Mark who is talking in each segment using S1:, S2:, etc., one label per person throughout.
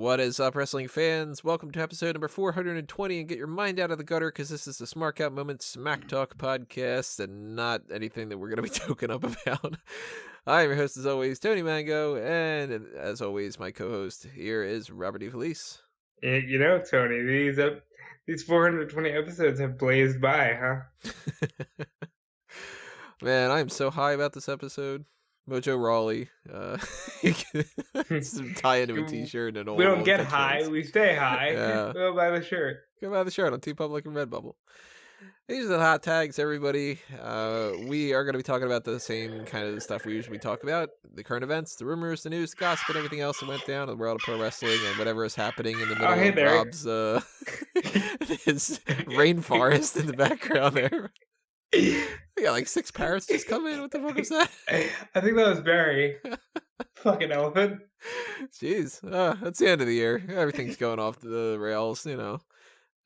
S1: What is up, wrestling fans? Welcome to episode number 420, and get your mind out of the gutter, because this is the Smark Out Moment Smack Talk podcast, and not anything that we're going to be token up about. I am your host, as always, Tony Mango, and as always, my co-host here is Robert DeFelice.
S2: Tony, these 420 episodes have blazed by, huh?
S1: Man, I'm so high about this episode. Mojo Rawley. You can tie into a t-shirt and an old
S2: We don't get
S1: catchphrase.
S2: high, we stay high.
S1: Yeah.
S2: We'll buy the shirt.
S1: Go buy the shirt on TeePublic and Redbubble. These are the hot tags, everybody. We are going to be talking about the same kind of stuff we usually talk about. The current events, the rumors, the news, the gossip, and everything else that went down in the world of pro wrestling and whatever is happening in the middle of
S2: there.
S1: Rob's his rainforest in the background there. We got like 6 parrots just come in. What the fuck was that?
S2: I think that was Barry. Fucking elephant.
S1: Jeez. That's the end of the year. Everything's going off the rails, I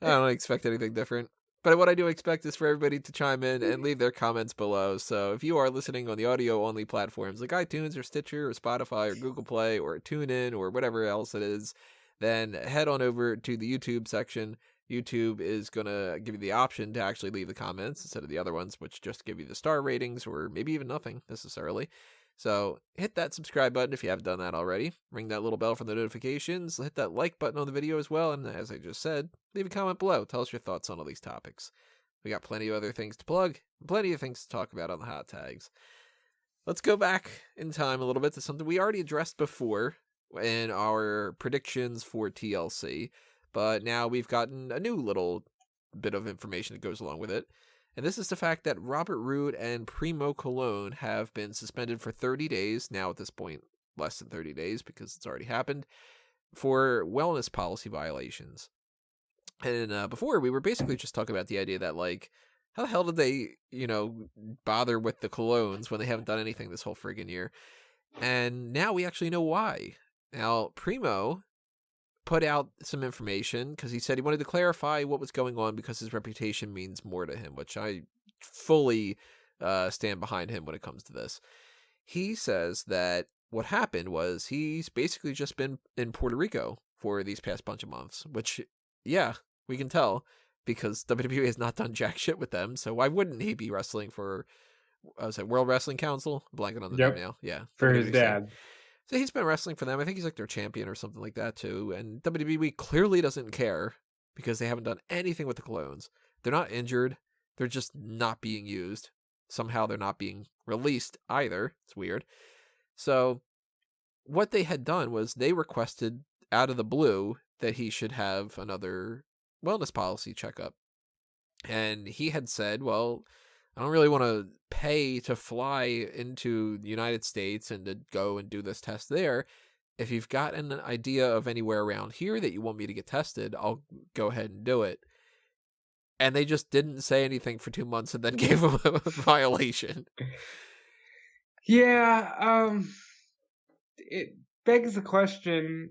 S1: don't expect anything different. But what I do expect is for everybody to chime in and leave their comments below. So if you are listening on the audio-only platforms like iTunes or Stitcher or Spotify or Google Play or TuneIn or whatever else it is, then head on over to the YouTube section. YouTube is going to give you the option to actually leave the comments instead of the other ones, which just give you the star ratings or maybe even nothing necessarily. So hit that subscribe button if you haven't done that already. Ring that little bell for the notifications. Hit that like button on the video as well. And as I just said, leave a comment below. Tell us your thoughts on all these topics. We got plenty of other things to plug, plenty of things to talk about on the hot tags. Let's go back in time a little bit to something we already addressed before in our predictions for TLC. But now we've gotten a new little bit of information that goes along with it. And this is the fact that Roode and Primo Colon have been suspended for 30 days, now at this point less than 30 days because it's already happened, for wellness policy violations. And before, we were basically just talking about the idea that, like, how the hell did they, bother with the Colognes when they haven't done anything this whole friggin' year? And now we actually know why. Now, Primo put out some information because he said he wanted to clarify what was going on because his reputation means more to him, which I fully stand behind him when it comes to this. He says that what happened was he's basically just been in Puerto Rico for these past bunch of months, which, yeah, we can tell because WWE has not done jack shit with them. So why wouldn't he be wrestling for, World Wrestling Council? I'm blanking on the name now. Yeah.
S2: For his dad.
S1: So he's been wrestling for them. I think he's like their champion or something like that too. And WWE clearly doesn't care because they haven't done anything with the Colognes. They're not injured. They're just not being used. Somehow they're not being released either. It's weird. So what they had done was they requested out of the blue that he should have another wellness policy checkup. And he had said, well, I don't really want to pay to fly into the United States and to go and do this test there. If you've got an idea of anywhere around here that you want me to get tested, I'll go ahead and do it. And they just didn't say anything for 2 months and then gave him a violation.
S2: Yeah, it begs the question,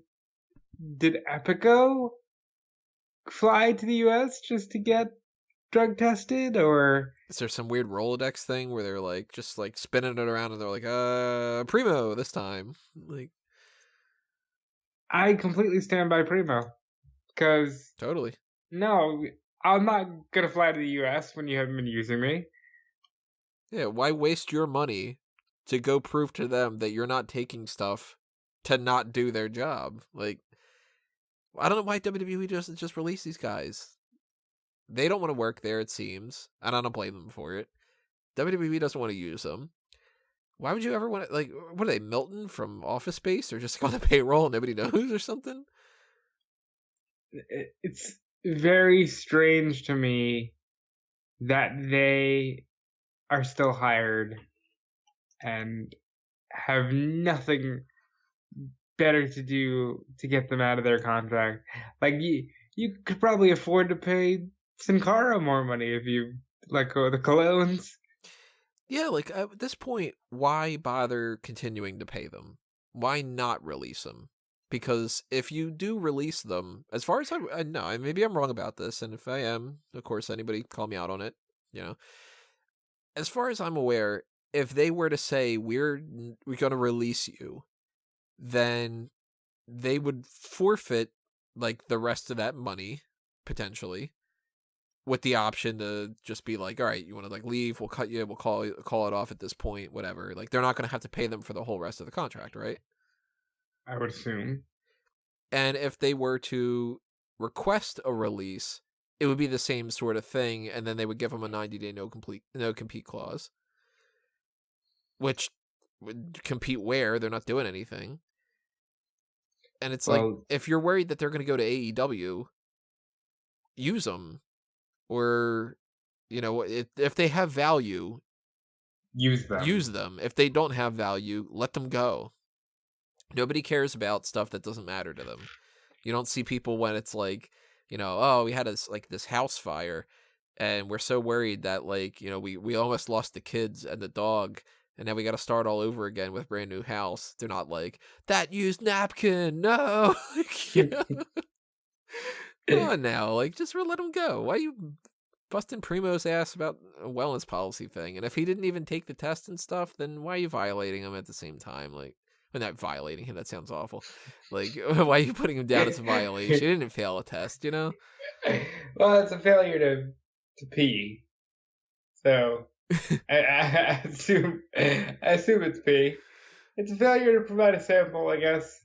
S2: did Epico fly to the U.S. just to get drug tested, or
S1: is there some weird Rolodex thing where they're like just like spinning it around and they're like, Primo this time? Like,
S2: I completely stand by Primo because
S1: totally.
S2: No, I'm not gonna fly to the U.S. when you haven't been using me.
S1: Yeah, why waste your money to go prove to them that you're not taking stuff to not do their job? Like, I don't know why WWE doesn't just release these guys. They don't want to work there, it seems, and I don't blame them for it. WWE doesn't want to use them. Why would you ever want to, like, what are they, Milton from Office Space? Or just on the payroll and nobody knows or something?
S2: It's very strange to me that they are still hired and have nothing better to do to get them out of their contract. Like, you could probably afford to pay Sin Cara more money if you let go of the Colognes.
S1: Yeah, like, at this point, why bother continuing to pay them? Why not release them? Because if you do release them, as far as I know, maybe I'm wrong about this, and if I am, of course, anybody call me out on it, As far as I'm aware, if they were to say, we're going to release you, then they would forfeit like the rest of that money potentially, with the option to just be like, all right, you want to like leave, we'll cut you, we'll call it off at this point, whatever. Like they're not going to have to pay them for the whole rest of the contract, right?
S2: I would assume.
S1: And if they were to request a release, it would be the same sort of thing, and then they would give them a 90-day no compete clause, which would compete where they're not doing anything. And it's like, if you're worried that they're going to go to AEW, use them. Or, you know, if they have value,
S2: use them.
S1: If they don't have value, let them go. Nobody cares about stuff that doesn't matter to them. You don't see people when it's like, you know, oh, we had this house fire, and we're so worried that, like, you know, we almost lost the kids and the dog, and now we got to start all over again with a brand new house. They're not like, that used napkin, no. You know? Come on now, like, just let him go. Why are you busting Primo's ass about a wellness policy thing? And if he didn't even take the test and stuff, then why are you violating him at the same time? Like, well, not violating him, that sounds awful. Like, why are you putting him down as a violation? He didn't fail a test, you know?
S2: Well, it's a failure to pee. So, I assume it's pee. It's a failure to provide a sample, I guess.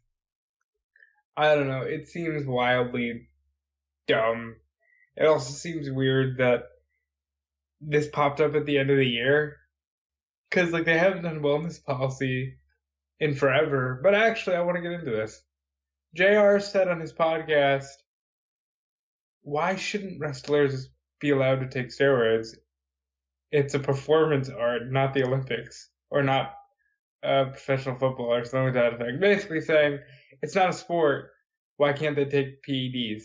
S2: I don't know. It seems wildly dumb. It also seems weird that this popped up at the end of the year, because like they haven't done wellness policy in forever. But actually, I want to get into this. JR said on his podcast, why shouldn't wrestlers be allowed to take steroids? It's a performance art, not the Olympics, or not professional football or something like that effect. Basically saying it's not a sport. Why can't they take PEDs?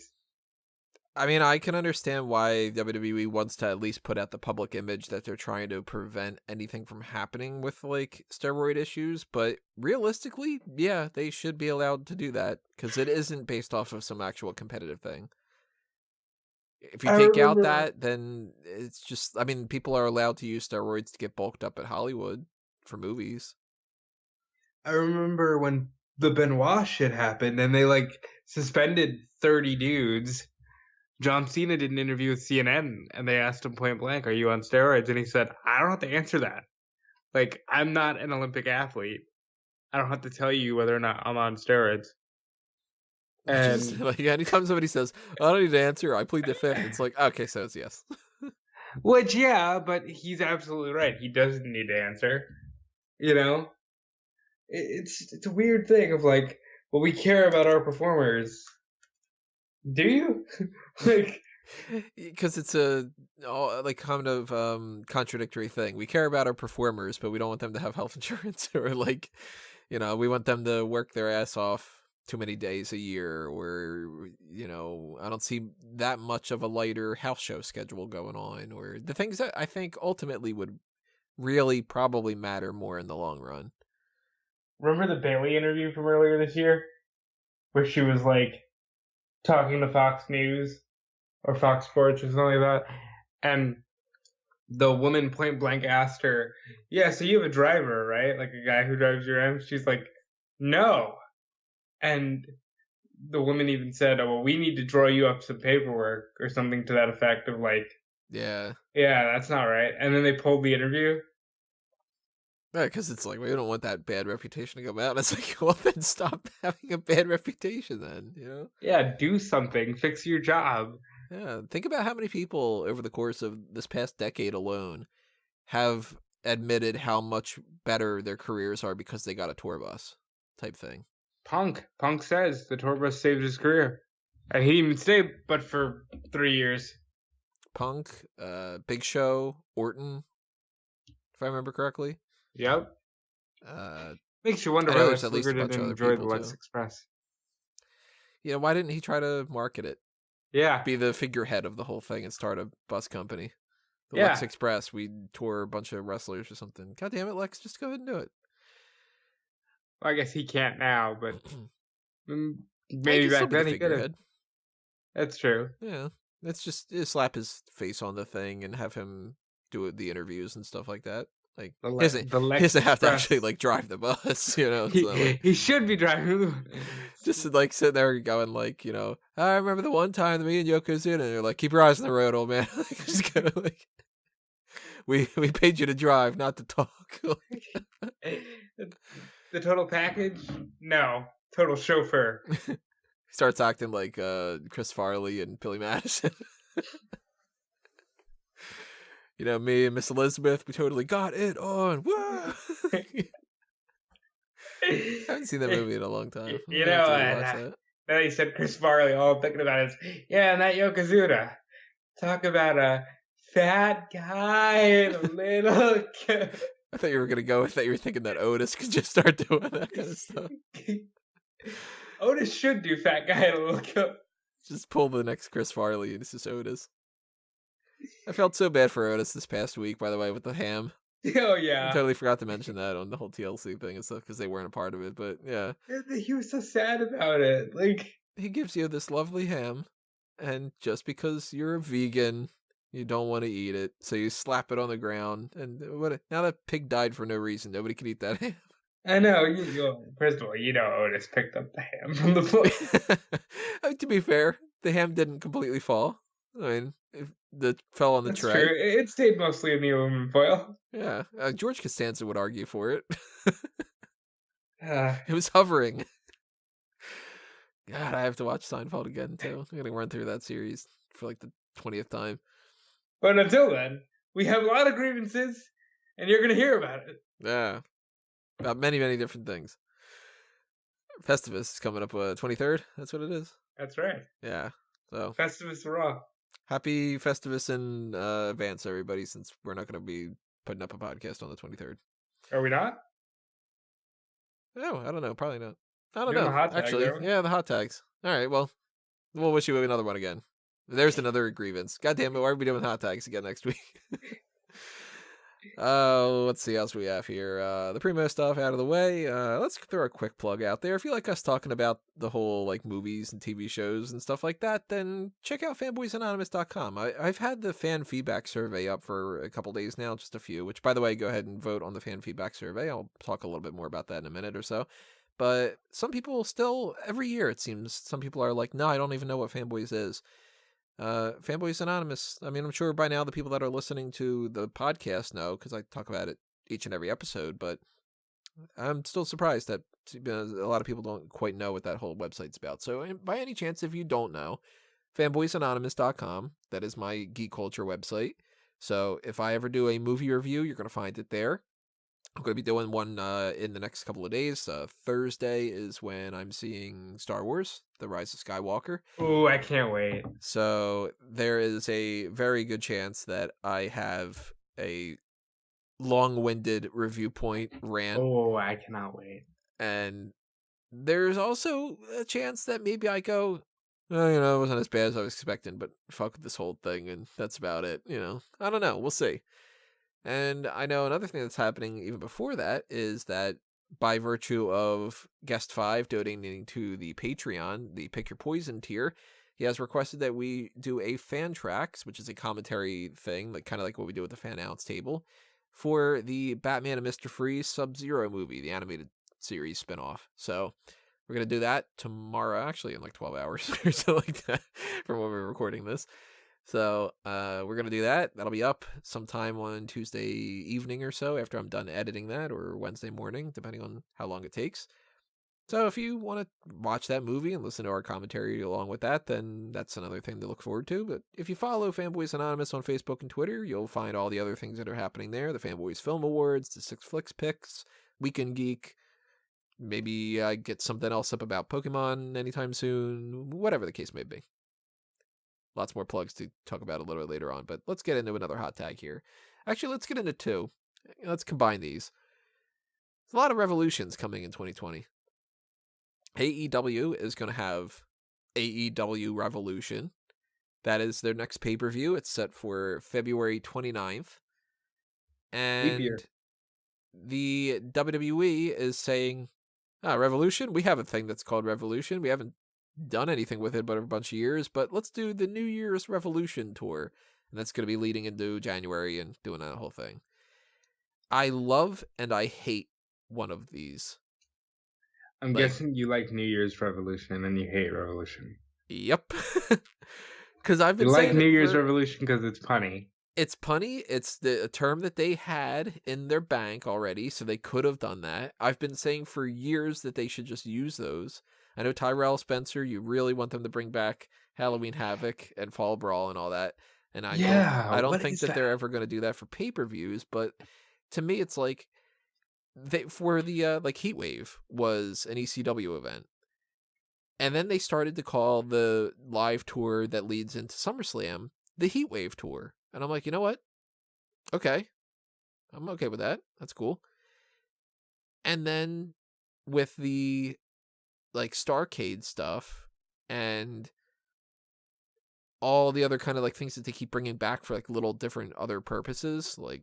S1: I mean, I can understand why WWE wants to at least put out the public image that they're trying to prevent anything from happening with, like, steroid issues, but realistically, yeah, they should be allowed to do that, because it isn't based off of some actual competitive thing. If you take out that, then it's just, I mean, people are allowed to use steroids to get bulked up at Hollywood for movies.
S2: I remember when the Benoit shit happened, and they, like, suspended 30 dudes. John Cena did an interview with CNN, and they asked him point blank, are you on steroids? And he said, I don't have to answer that. Like, I'm not an Olympic athlete. I don't have to tell you whether or not I'm on steroids. And
S1: just, like, anytime somebody says, I don't need to answer, I plead the fifth, it's like, okay, so it's yes.
S2: Which, yeah, but he's absolutely right. He doesn't need to answer. You know? It's a weird thing of like, well, we care about our performers. Do you? Like,
S1: because it's a like kind of contradictory thing. We care about our performers, but we don't want them to have health insurance, or like, you know, we want them to work their ass off too many days a year, or, you know, I don't see that much of a lighter house show schedule going on, or the things that I think ultimately would really probably matter more in the long run.
S2: Remember the Bailey interview from earlier this year, where she was like talking to Fox News or Fox Sports or something like that, and the woman point blank asked her, yeah, so you have a driver, right? Like a guy who drives you around? She's like, no. And the woman even said, oh, well, we need to draw you up some paperwork or something to that effect of like, yeah, that's not right. And then they pulled the interview.
S1: Yeah, because it's like, we don't want that bad reputation to come out. It's like, well, then stop having a bad reputation then, you know?
S2: Yeah, do something. Fix your job.
S1: Yeah, think about how many people over the course of this past decade alone have admitted how much better their careers are because they got a tour bus type thing.
S2: Punk says the tour bus saved his career. And he didn't even stay but for 3 years.
S1: Punk, Big Show, Orton, if I remember correctly.
S2: Yep. Makes you wonder why Lex Luger didn't enjoy the Lex Express.
S1: Yeah, why didn't he try to market it?
S2: Yeah.
S1: Be the figurehead of the whole thing and start a bus company. The Lex Express, we tour a bunch of wrestlers or something. God damn it, Lex, just go ahead and do it.
S2: Well, I guess he can't now, but maybe back then he could have. That's true.
S1: Yeah. It's just slap his face on the thing and have him do the interviews and stuff like that. Like, he doesn't have to actually like drive the bus, you know.
S2: He should be driving.
S1: Just like sitting there going like, I remember the one time that me and Yokozuna, and they're like, keep your eyes on the road, old man. Like, just kind of like, we paid you to drive, not to talk.
S2: The total package? No. Total chauffeur.
S1: Starts acting like Chris Farley and Billy Madison. Me and Miss Elizabeth, we totally got it on. Woo! I haven't seen that movie in a long time.
S2: You know, now you said Chris Farley, all I'm thinking about is, and that Yokozuna. Talk about a fat guy and a little kid.
S1: I thought you were going to go with that. You were thinking that Otis could just start doing that kind of stuff.
S2: Otis should do fat guy and a little kid.
S1: Just pull the next Chris Farley and it's just Otis. I felt so bad for Otis this past week, by the way, with the ham.
S2: Oh, yeah.
S1: I totally forgot to mention that on the whole TLC thing and stuff because they weren't a part of it, but yeah.
S2: He was so sad about it. Like,
S1: he gives you this lovely ham, and just because you're a vegan, you don't want to eat it, so you slap it on the ground, and now that pig died for no reason. Nobody can eat that ham.
S2: I know. First of all, Otis picked up the ham from the floor.
S1: To be fair, the ham didn't completely fall. I mean, it fell on the tray.
S2: True. It stayed mostly in the aluminum foil.
S1: Yeah, George Costanza would argue for it. It was hovering. God, I have to watch Seinfeld again, too. I'm going to run through that series for like the 20th time.
S2: But until then, we have a lot of grievances, and you're going to hear about it.
S1: Yeah. About many, many different things. Festivus is coming up 23rd. That's what it is.
S2: That's right.
S1: Yeah. So
S2: Festivus Raw.
S1: Happy Festivus in advance, everybody, since we're not going to be putting up a podcast on the 23rd.
S2: Are we not?
S1: Oh, I don't know. Probably not. I don't
S2: Doing
S1: know.
S2: the hot tags,
S1: actually,
S2: aren't we?
S1: yeah, the hot tags. All right, well, we'll wish you another one again. There's another grievance. God damn it, why are we doing hot tags again next week? Let's see what else we have here. The Primo stuff out of the way. Let's throw a quick plug out there. If you like us talking about the whole like movies and TV shows and stuff like that, then check out fanboysanonymous.com. I've had the fan feedback survey up for a couple days now, just a few, which by the way, go ahead and vote on the fan feedback survey. I'll talk a little bit more about that in a minute or so. But some people still, every year it seems, some people are like, no, I don't even know what Fanboys is. Fanboys Anonymous, I mean, I'm sure by now the people that are listening to the podcast know, because I talk about it each and every episode, but I'm still surprised that a lot of people don't quite know what that whole website's about. So by any chance, if you don't know, fanboysanonymous.com, that is my geek culture website. So if I ever do a movie review, you're going to find it there. I'm going to be doing one in the next couple of days. Thursday is when I'm seeing Star Wars, The Rise of Skywalker.
S2: Ooh, I can't wait.
S1: So there is a very good chance that I have a long-winded review point rant.
S2: Oh, I cannot wait.
S1: And there's also a chance that maybe I go, oh, it wasn't as bad as I was expecting, but fuck this whole thing, and that's about it. I don't know. We'll see. And I know another thing that's happening even before that is that by virtue of Guest 5 donating to the Patreon, the Pick Your Poison tier, he has requested that we do a fan tracks, which is a commentary thing, like kind of like what we do with the fan outs table, for the Batman and Mr. Freeze Sub-Zero movie, the animated series spinoff. So we're going to do that tomorrow, actually in like 12 hours or something like that from when we're recording this. So we're going to do that. That'll be up sometime on Tuesday evening or so after I'm done editing that, or Wednesday morning, depending on how long it takes. So if you want to watch that movie and listen to our commentary along with that, then that's another thing to look forward to. But if you follow Fanboys Anonymous on Facebook and Twitter, you'll find all the other things that are happening there. The Fanboys Film Awards, the Six Flicks picks, Weekend Geek. Maybe I get something else up about Pokemon anytime soon, whatever the case may be. Lots more plugs to talk about a little bit later on, but let's get into another hot tag here. Actually, let's get into two. Let's combine these. There's a lot of revolutions coming in 2020. AEW is going to have AEW Revolution. That is their next pay-per-view. It's set for February 29th. And the WWE is saying, Revolution? We have a thing that's called Revolution. We haven't done anything with it but a bunch of years, but let's do the New Year's Revolution tour, and that's going to be leading into January and doing that whole thing. I love and I hate one of these.
S2: I'm
S1: Like,
S2: guessing you like New Year's Revolution and you hate Revolution.
S1: yep. Because I've
S2: You
S1: been
S2: like
S1: saying
S2: New
S1: it
S2: Year's
S1: for...
S2: Revolution because it's punny.
S1: It's punny. It's a term that they had in their bank already, so they could have done that. I've been saying for years that they should just use those. I know Tyrell Spencer, you really want them to bring back Halloween Havoc and Fall Brawl and all that. And I
S2: Yeah,
S1: don't
S2: what
S1: think
S2: is
S1: that they're
S2: that?
S1: ever going to do that for pay-per-views, but to me it's like for the like Heatwave was an ECW event. And then they started to call the live tour that leads into SummerSlam the Heatwave tour. And I'm like, you know what? Okay. I'm okay with that. That's cool. And then with the like Starcade stuff and all the other kind of like things that they keep bringing back for like little different other purposes, like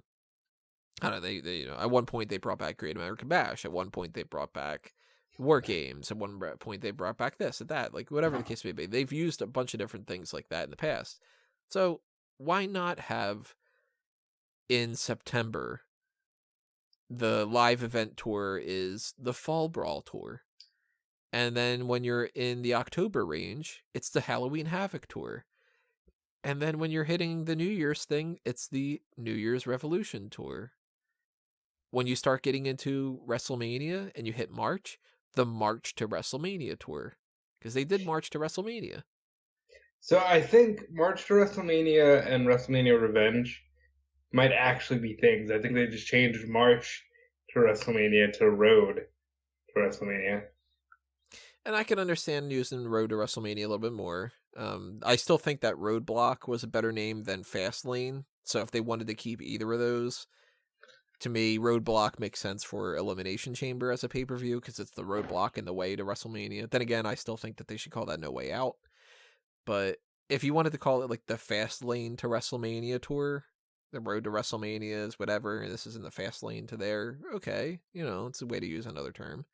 S1: I don't know, they you know, at one point they brought back Great American Bash. At one point they brought back War Games. At one point they brought back this and that. Like whatever the case may be, they've used a bunch of different things like that in the past. So why not have in September the live event tour is the Fall Brawl tour. And then when you're in the October range, it's the Halloween Havoc tour. And then when you're hitting the New Year's thing, it's the New Year's Revolution tour. When you start getting into WrestleMania and you hit March, the March to WrestleMania tour. Because they did March to WrestleMania.
S2: So I think March to WrestleMania and WrestleMania Revenge might actually be things. I think they just changed March to WrestleMania to Road to WrestleMania.
S1: And I can understand using Road to WrestleMania a little bit more. I still think that Roadblock was a better name than Fastlane. So if they wanted to keep either of those, to me, Roadblock makes sense for Elimination Chamber as a pay-per-view because it's the roadblock in the way to WrestleMania. Then again, I still think that they should call that No Way Out. But if you wanted to call it like the Fastlane to WrestleMania tour, the Road to WrestleMania is whatever, this is in the Fastlane to there, okay, you know, it's a way to use another term.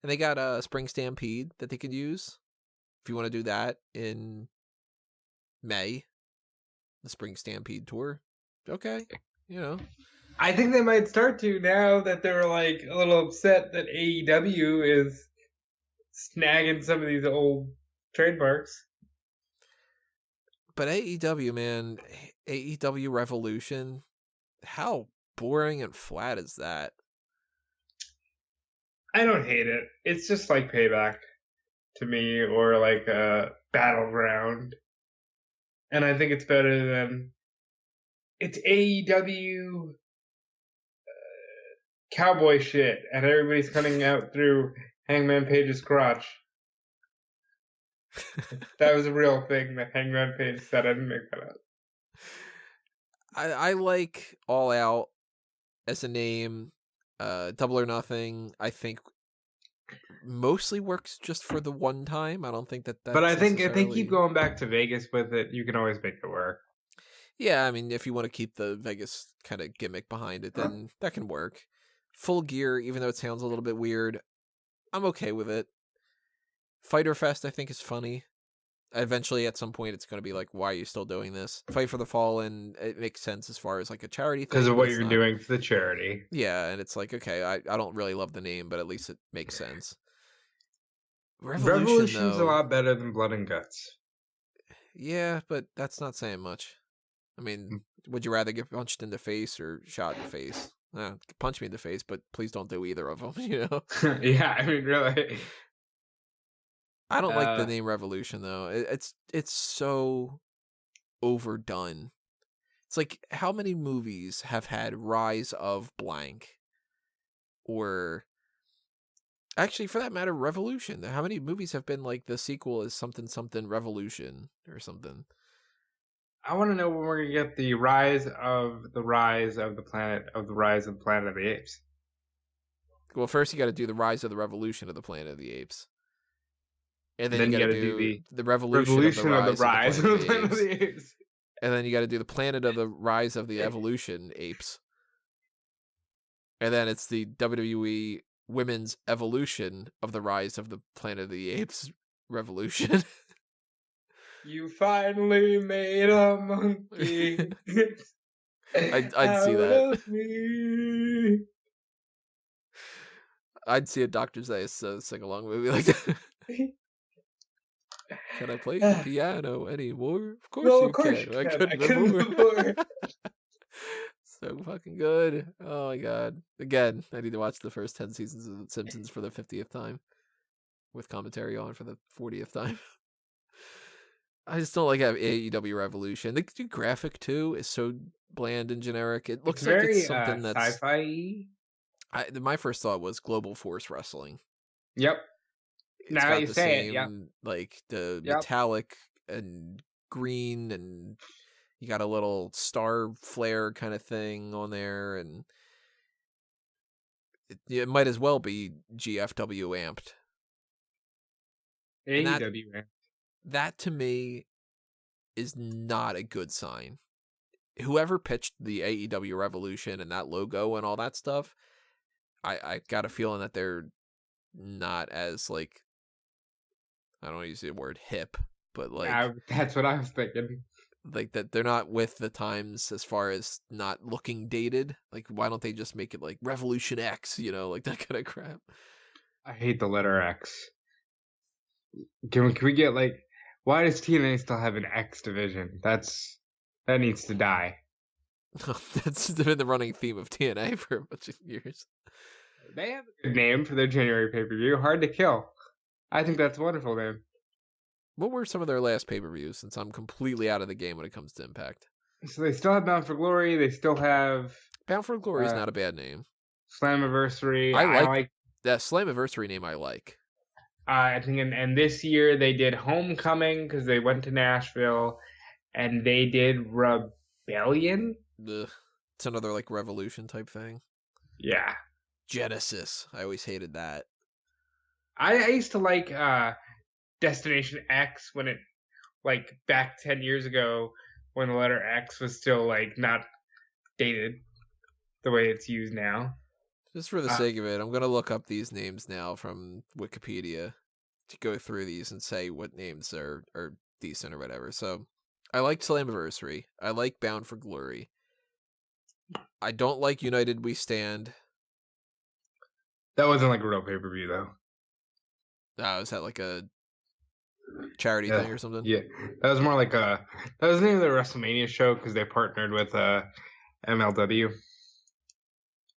S1: And they got a Spring Stampede that they could use if you want to do that in May, the Spring Stampede tour. Okay, you know.
S2: I think they might start to now that they're like a little upset that AEW is snagging some of these old trademarks.
S1: But AEW, man, AEW Revolution, how boring and flat is that?
S2: I don't hate it. It's just like Payback to me, or like a Battleground. And I think it's better than it's AEW cowboy shit, and everybody's cutting out through Hangman Page's crotch. That was a real thing that Hangman Page said. I didn't make that up.
S1: I like All Out as a name. Double or Nothing, I think, mostly works just for the one time. I don't think that that's
S2: But I think if they
S1: necessarily...
S2: keep going back to Vegas with it, you can always make it work.
S1: Yeah, I mean, if you want to keep the Vegas kind of gimmick behind it, then that can work. Full Gear, even though it sounds a little bit weird, I'm okay with it. Fighter Fest, I think, is funny. Eventually, at some point, it's going to be like, why are you still doing this? Fight for the Fallen, it makes sense as far as like a charity thing.
S2: Because of
S1: but
S2: what
S1: it's
S2: you're
S1: not...
S2: doing for the charity.
S1: Yeah, and it's like, okay, I don't really love the name, but at least it makes sense.
S2: Revolution's
S1: though,
S2: a lot better than Blood and Guts.
S1: Yeah, but that's not saying much. I mean, would you rather get punched in the face or shot in the face? Punch me in the face, but please don't do either of them, you know?
S2: Yeah, I mean, really.
S1: I don't like the name Revolution, though. It's so overdone. It's like, how many movies have had Rise of Blank? Or, actually, for that matter, Revolution. How many movies have been like the sequel is something something Revolution or something?
S2: I want to know when we're gonna get the rise of the Planet of the Apes.
S1: Well, first you got to do the Rise of the Revolution of the Planet of the Apes. And then you
S2: you
S1: got to do the Revolution of the Rise of the Planet of the Apes. And then you got to do the Planet of the Rise of the Evolution Apes. And then it's the WWE Women's Evolution of the Rise of the Planet of the Apes Revolution.
S2: You finally made a monkey.
S1: I'd see that. I'd see a Dr. Zayas sing-along movie like that. Can I play the piano anymore? Of course
S2: Well,
S1: you
S2: of course
S1: can.
S2: you
S1: I
S2: can.
S1: couldn't
S2: I couldn't
S1: before.
S2: before.
S1: So fucking good. Oh my god. Again, I need to watch the first 10 seasons of The Simpsons for the 50th time. With commentary on for the 40th time. I just don't like AEW Revolution. The graphic too is so bland and generic. It looks
S2: It's
S1: like
S2: very
S1: it's something that's...
S2: sci-fi.
S1: My first thought was Global Force Wrestling.
S2: Yep.
S1: It's
S2: Now
S1: got
S2: you
S1: the
S2: say it. Yep.
S1: same, like, the
S2: Yep.
S1: metallic and green, and you got a little star flare kind of thing on there, and it might as well be GFW amped. And
S2: AEW.
S1: that to me is not a good sign. Whoever pitched the AEW Revolution and that logo and all that stuff, I got a feeling that they're not as, like, I don't want to use the word hip, but like
S2: That's what I was thinking.
S1: Like that they're not with the times as far as not looking dated. Like, why don't they just make it like Revolution X, like that kind of crap.
S2: I hate the letter X. Can we get like, why does TNA still have an X division? That needs to die.
S1: That's been the running theme of TNA for a bunch of years.
S2: They have a good name for their January pay-per-view. Hard to Kill. I think that's a wonderful name.
S1: What were some of their last pay-per-views, since I'm completely out of the game when it comes to Impact?
S2: So they still have Bound for Glory. They still have...
S1: Bound for Glory is not a bad name.
S2: Slammiversary.
S1: I like that Slammiversary name. I like.
S2: I think, and this year they did Homecoming because they went to Nashville, and they did Rebellion.
S1: Ugh. It's another like Revolution type thing.
S2: Yeah.
S1: Genesis. I always hated that.
S2: I used to like Destination X when it, like, back 10 years ago when the letter X was still, like, not dated the way it's used now.
S1: Just for the sake of it, I'm going to look up these names now from Wikipedia to go through these and say what names are decent or whatever. So, I like Slammiversary. I like Bound for Glory. I don't like United We Stand.
S2: That wasn't like a real pay-per-view, though.
S1: Is that like a charity thing or something?
S2: Yeah, that was more like that was the name of the WrestleMania show because they partnered with MLW.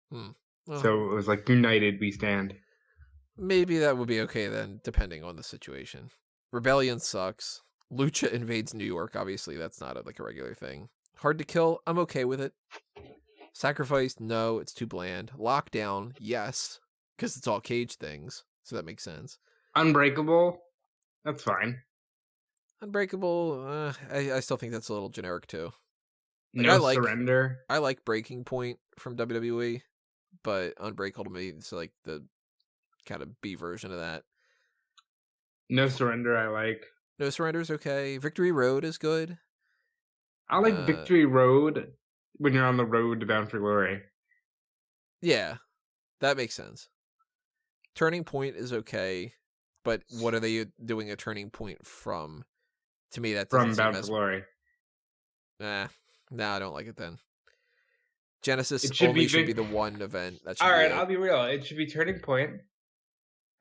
S1: Well,
S2: so it was like United We Stand.
S1: Maybe that would be okay then, depending on the situation. Rebellion sucks. Lucha Invades New York. Obviously, that's not a regular thing. Hard to Kill. I'm okay with it. Sacrifice. No, it's too bland. Lockdown. Yes, because it's all cage things, so that makes sense.
S2: Unbreakable. That's fine.
S1: Unbreakable. I still think that's a little generic too.
S2: Surrender.
S1: I like Breaking Point from WWE, but Unbreakable to me is like the kind of B version of that.
S2: No Surrender. I like.
S1: No Surrender's okay. Victory Road is good.
S2: I like Victory Road when you're on the road to Bound for Glory.
S1: Yeah, that makes sense. Turning Point is okay, but what are they doing a turning point from? To me, that doesn't
S2: from Bound for Glory.
S1: No, I don't like it then. Genesis
S2: should be
S1: the one event.
S2: All right, I'll be real. It should be Turning Point.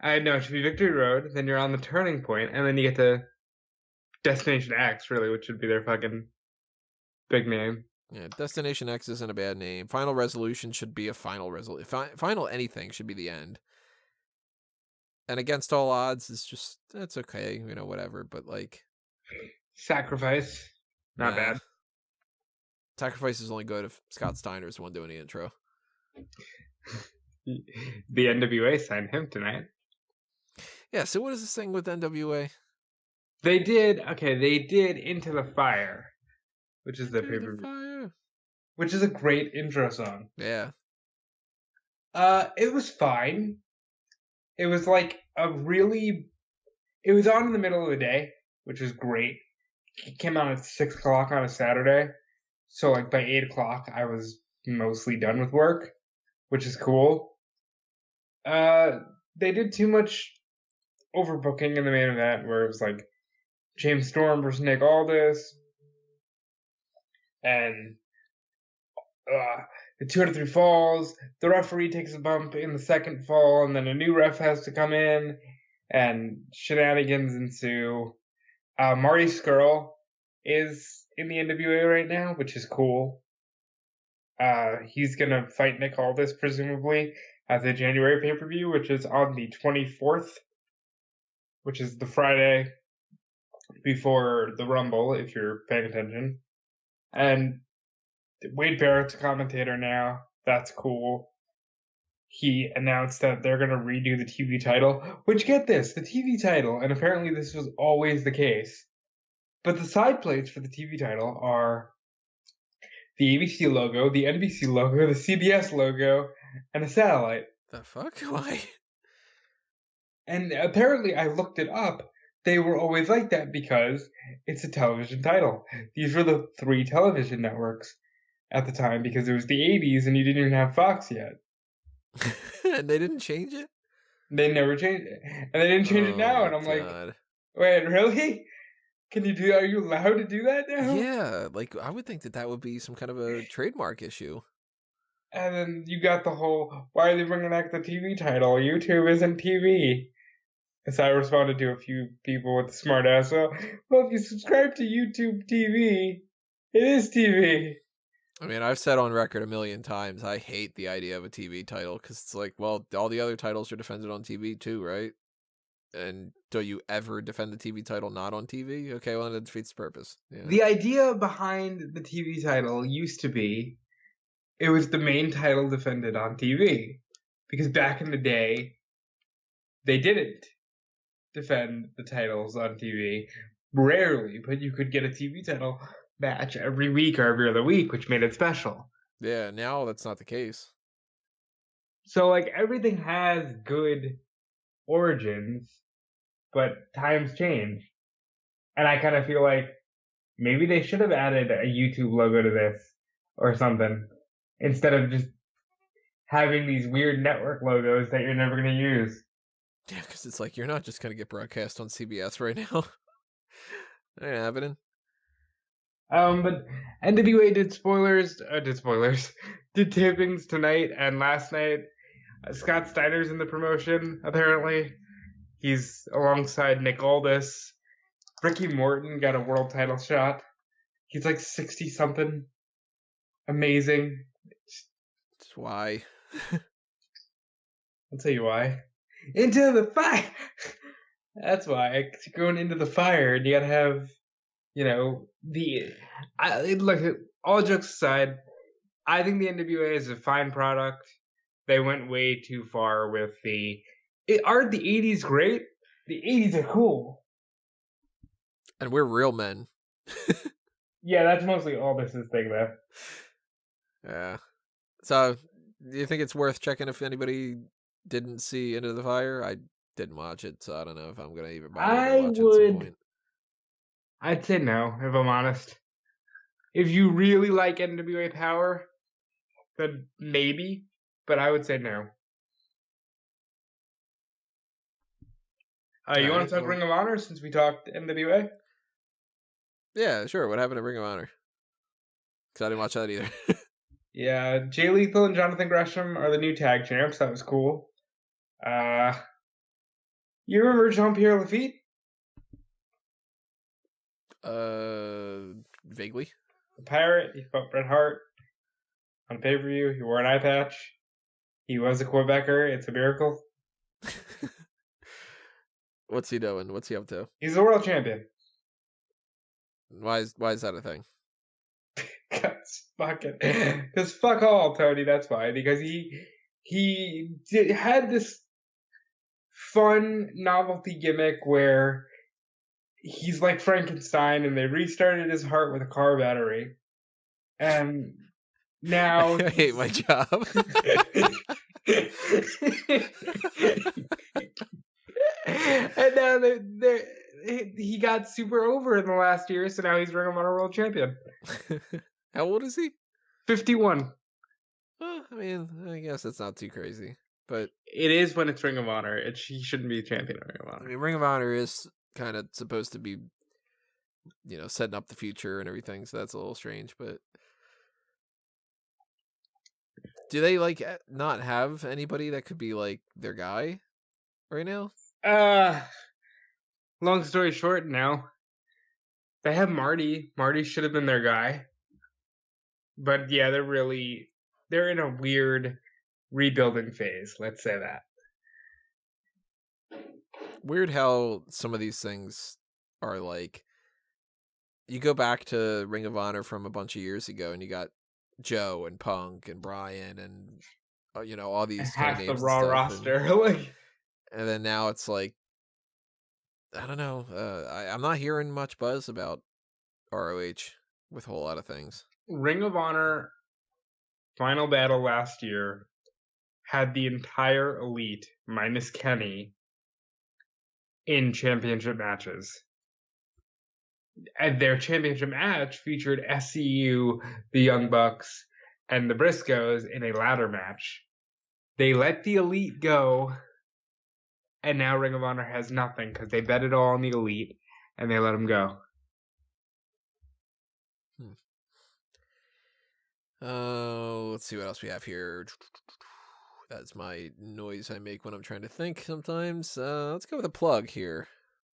S2: It should be Victory Road. Then you're on the Turning Point, and then you get to Destination X, really, which would be their fucking big name.
S1: Yeah, Destination X isn't a bad name. Final Resolution should be a final resolution. Final anything should be the end. And Against All Odds is just, that's okay, whatever. But like,
S2: Sacrifice, not bad.
S1: Sacrifice is only good if Scott Steiner's the one doing the intro.
S2: The NWA signed him tonight.
S1: Yeah, so what is this thing with NWA?
S2: They did Into the Fire, which is the pay-per-view. Which is a great intro song.
S1: Yeah.
S2: It was fine. It was like it was on in the middle of the day, which was great. It came out at 6 o'clock on a Saturday. So like by 8 o'clock, I was mostly done with work, which is cool. They did too much overbooking in the main event where it was like James Storm versus Nick Aldis. And 2 out of 3 falls. The referee takes a bump in the second fall, and then a new ref has to come in, and shenanigans ensue. Marty Scurll is in the NWA right now, which is cool. He's gonna fight Nick Aldis, presumably, at the January pay-per-view, which is on the 24th, which is the Friday before the Rumble, if you're paying attention. And Wade Barrett's a commentator now. That's cool. He announced that they're going to redo the TV title, which, get this, the TV title, and apparently this was always the case, but the side plates for the TV title are the ABC logo, the NBC logo, the CBS logo, and a satellite.
S1: The fuck? Why?
S2: And apparently I looked it up. They were always like that because it's a television title. These were the 3 television networks at the time because it was the 80s and you didn't even have Fox yet.
S1: And they didn't change it?
S2: They never changed it. And they didn't change it now. And I'm like, wait, really? Are you allowed to do that now?
S1: Yeah, like, I would think that would be some kind of a trademark issue.
S2: And then you got the whole, why are they bringing back the TV title? YouTube isn't TV. So I responded to a few people with the smart ass, well, if you subscribe to YouTube TV, it is TV.
S1: I mean, I've said on record a million times, I hate the idea of a TV title, because it's like, well, all the other titles are defended on TV too, right? And do you ever defend the TV title not on TV? Okay, well, that defeats the purpose. Yeah.
S2: The idea behind the TV title used to be, it was the main title defended on TV. Because back in the day, they didn't defend the titles on TV. Rarely, but you could get a TV title match every week or every other week, which made it special.
S1: Yeah, now that's not the case.
S2: So, like, everything has good origins, but times change. And I kind of feel like maybe they should have added a YouTube logo to this or something, instead of just having these weird network logos that you're never going to use.
S1: Yeah, because it's like, you're not just going to get broadcast on CBS right now. That ain't happening.
S2: But NWA did tapings tonight and last night. Scott Steiner's in the promotion, apparently. He's alongside Nick Aldis. Ricky Morton got a world title shot. He's like 60-something. Amazing.
S1: That's why.
S2: I'll tell you why. Into the fire! That's why. Going into the fire, and you gotta have, look, all jokes aside, I think the NWA is a fine product. They went way too far with aren't the 80s great? The 80s are cool.
S1: And we're real men.
S2: Yeah, that's mostly all this is thing, though.
S1: Yeah. So, do you think it's worth checking if anybody didn't see Into the Fire? I didn't watch it, so I don't know if I'm going to even bother to watch it at some point.
S2: I'd say no, if I'm honest. If you really like NWA Power, then maybe, but I would say no. You want to talk Ring of Honor since we talked NWA?
S1: Yeah, sure. What happened at Ring of Honor? Because I didn't watch that either.
S2: Yeah, Jay Lethal and Jonathan Gresham are the new tag champs. That was cool. You remember Jean-Pierre Lafitte?
S1: Vaguely.
S2: The Pirate. He fought Bret Hart on pay-per-view. He wore an eye patch. He was a Quebecer. It's a miracle.
S1: What's he doing? What's he up to?
S2: He's the world champion.
S1: Why is that a thing?
S2: Because fuck all, Tony. That's why. Because he had this fun novelty gimmick where he's like Frankenstein, and they restarted his heart with a car battery, and now
S1: I hate my job.
S2: And now he got super over in the last year, so now he's Ring of Honor World Champion.
S1: How old is he?
S2: 51.
S1: Well, I mean, I guess that's not too crazy, but
S2: it is when it's Ring of Honor. He shouldn't be champion of Ring of Honor.
S1: I mean, Ring of Honor is kind of supposed to be, setting up the future and everything, so that's a little strange, but Do they like not have anybody that could be like their guy right now?
S2: Long story short, no. They have Marty. Marty should have been their guy. But yeah, they're in a weird rebuilding phase, let's say that.
S1: Weird how some of these things are like, you go back to Ring of Honor from a bunch of years ago and you got Joe and Punk and Brian and all these kind of
S2: Half the
S1: names and
S2: Raw
S1: stuff,
S2: roster. Like,
S1: and then now it's like, I don't know, I'm not hearing much buzz about ROH with a whole lot of things.
S2: Ring of Honor Final Battle last year had the entire Elite minus Kenny in championship matches. And their championship match featured SCU, the Young Bucks, and the Briscoes in a ladder match. They let the Elite go, and now Ring of Honor has nothing because they bet it all on the Elite, and they let them go.
S1: Let's see what else we have here. That's my noise I make when I'm trying to think sometimes. Let's go with a plug here.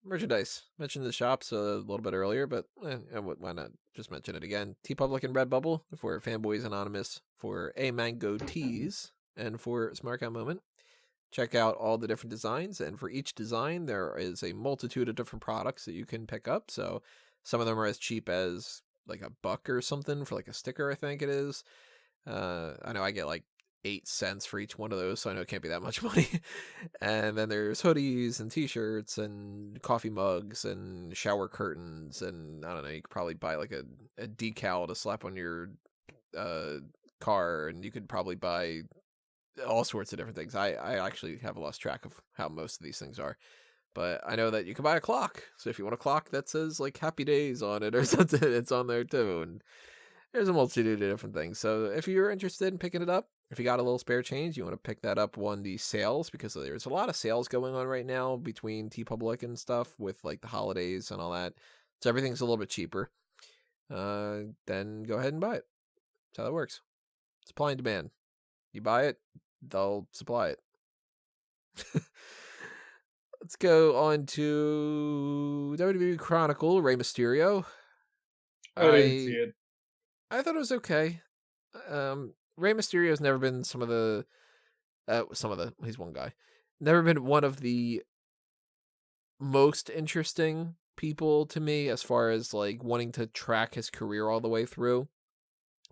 S1: Merchandise. Mentioned the shops a little bit earlier, but why not just mention it again? TeePublic and Redbubble for Fanboys Anonymous, for A Mango Tees, and for Smark Moment. Check out all the different designs, and for each design, there is a multitude of different products that you can pick up. So some of them are as cheap as like $1 or something for like a sticker, I think it is. I know I get like 8 cents for each one of those, so I know it can't be that much money. And then there's hoodies and t-shirts and coffee mugs and shower curtains, and I don't know, you could probably buy like a decal to slap on your car, and you could probably buy all sorts of different things. I actually have lost track of how most of these things are, but I know that you can buy a clock. So if you want a clock that says like Happy Days on it or something, it's on there too. And there's a multitude of different things. So if you're interested in picking it up, if you got a little spare change, you want to pick that up on the sales, because there's a lot of sales going on right now between TeePublic and stuff with like the holidays and all that. So everything's a little bit cheaper. Then go ahead and buy it. That's how that works. Supply and demand. You buy it, they'll supply it. Let's go on to WWE Chronicle Rey Mysterio.
S2: I didn't see it.
S1: I thought it was okay. Rey Mysterio has never been he's one guy. Never been one of the most interesting people to me as far as like wanting to track his career all the way through.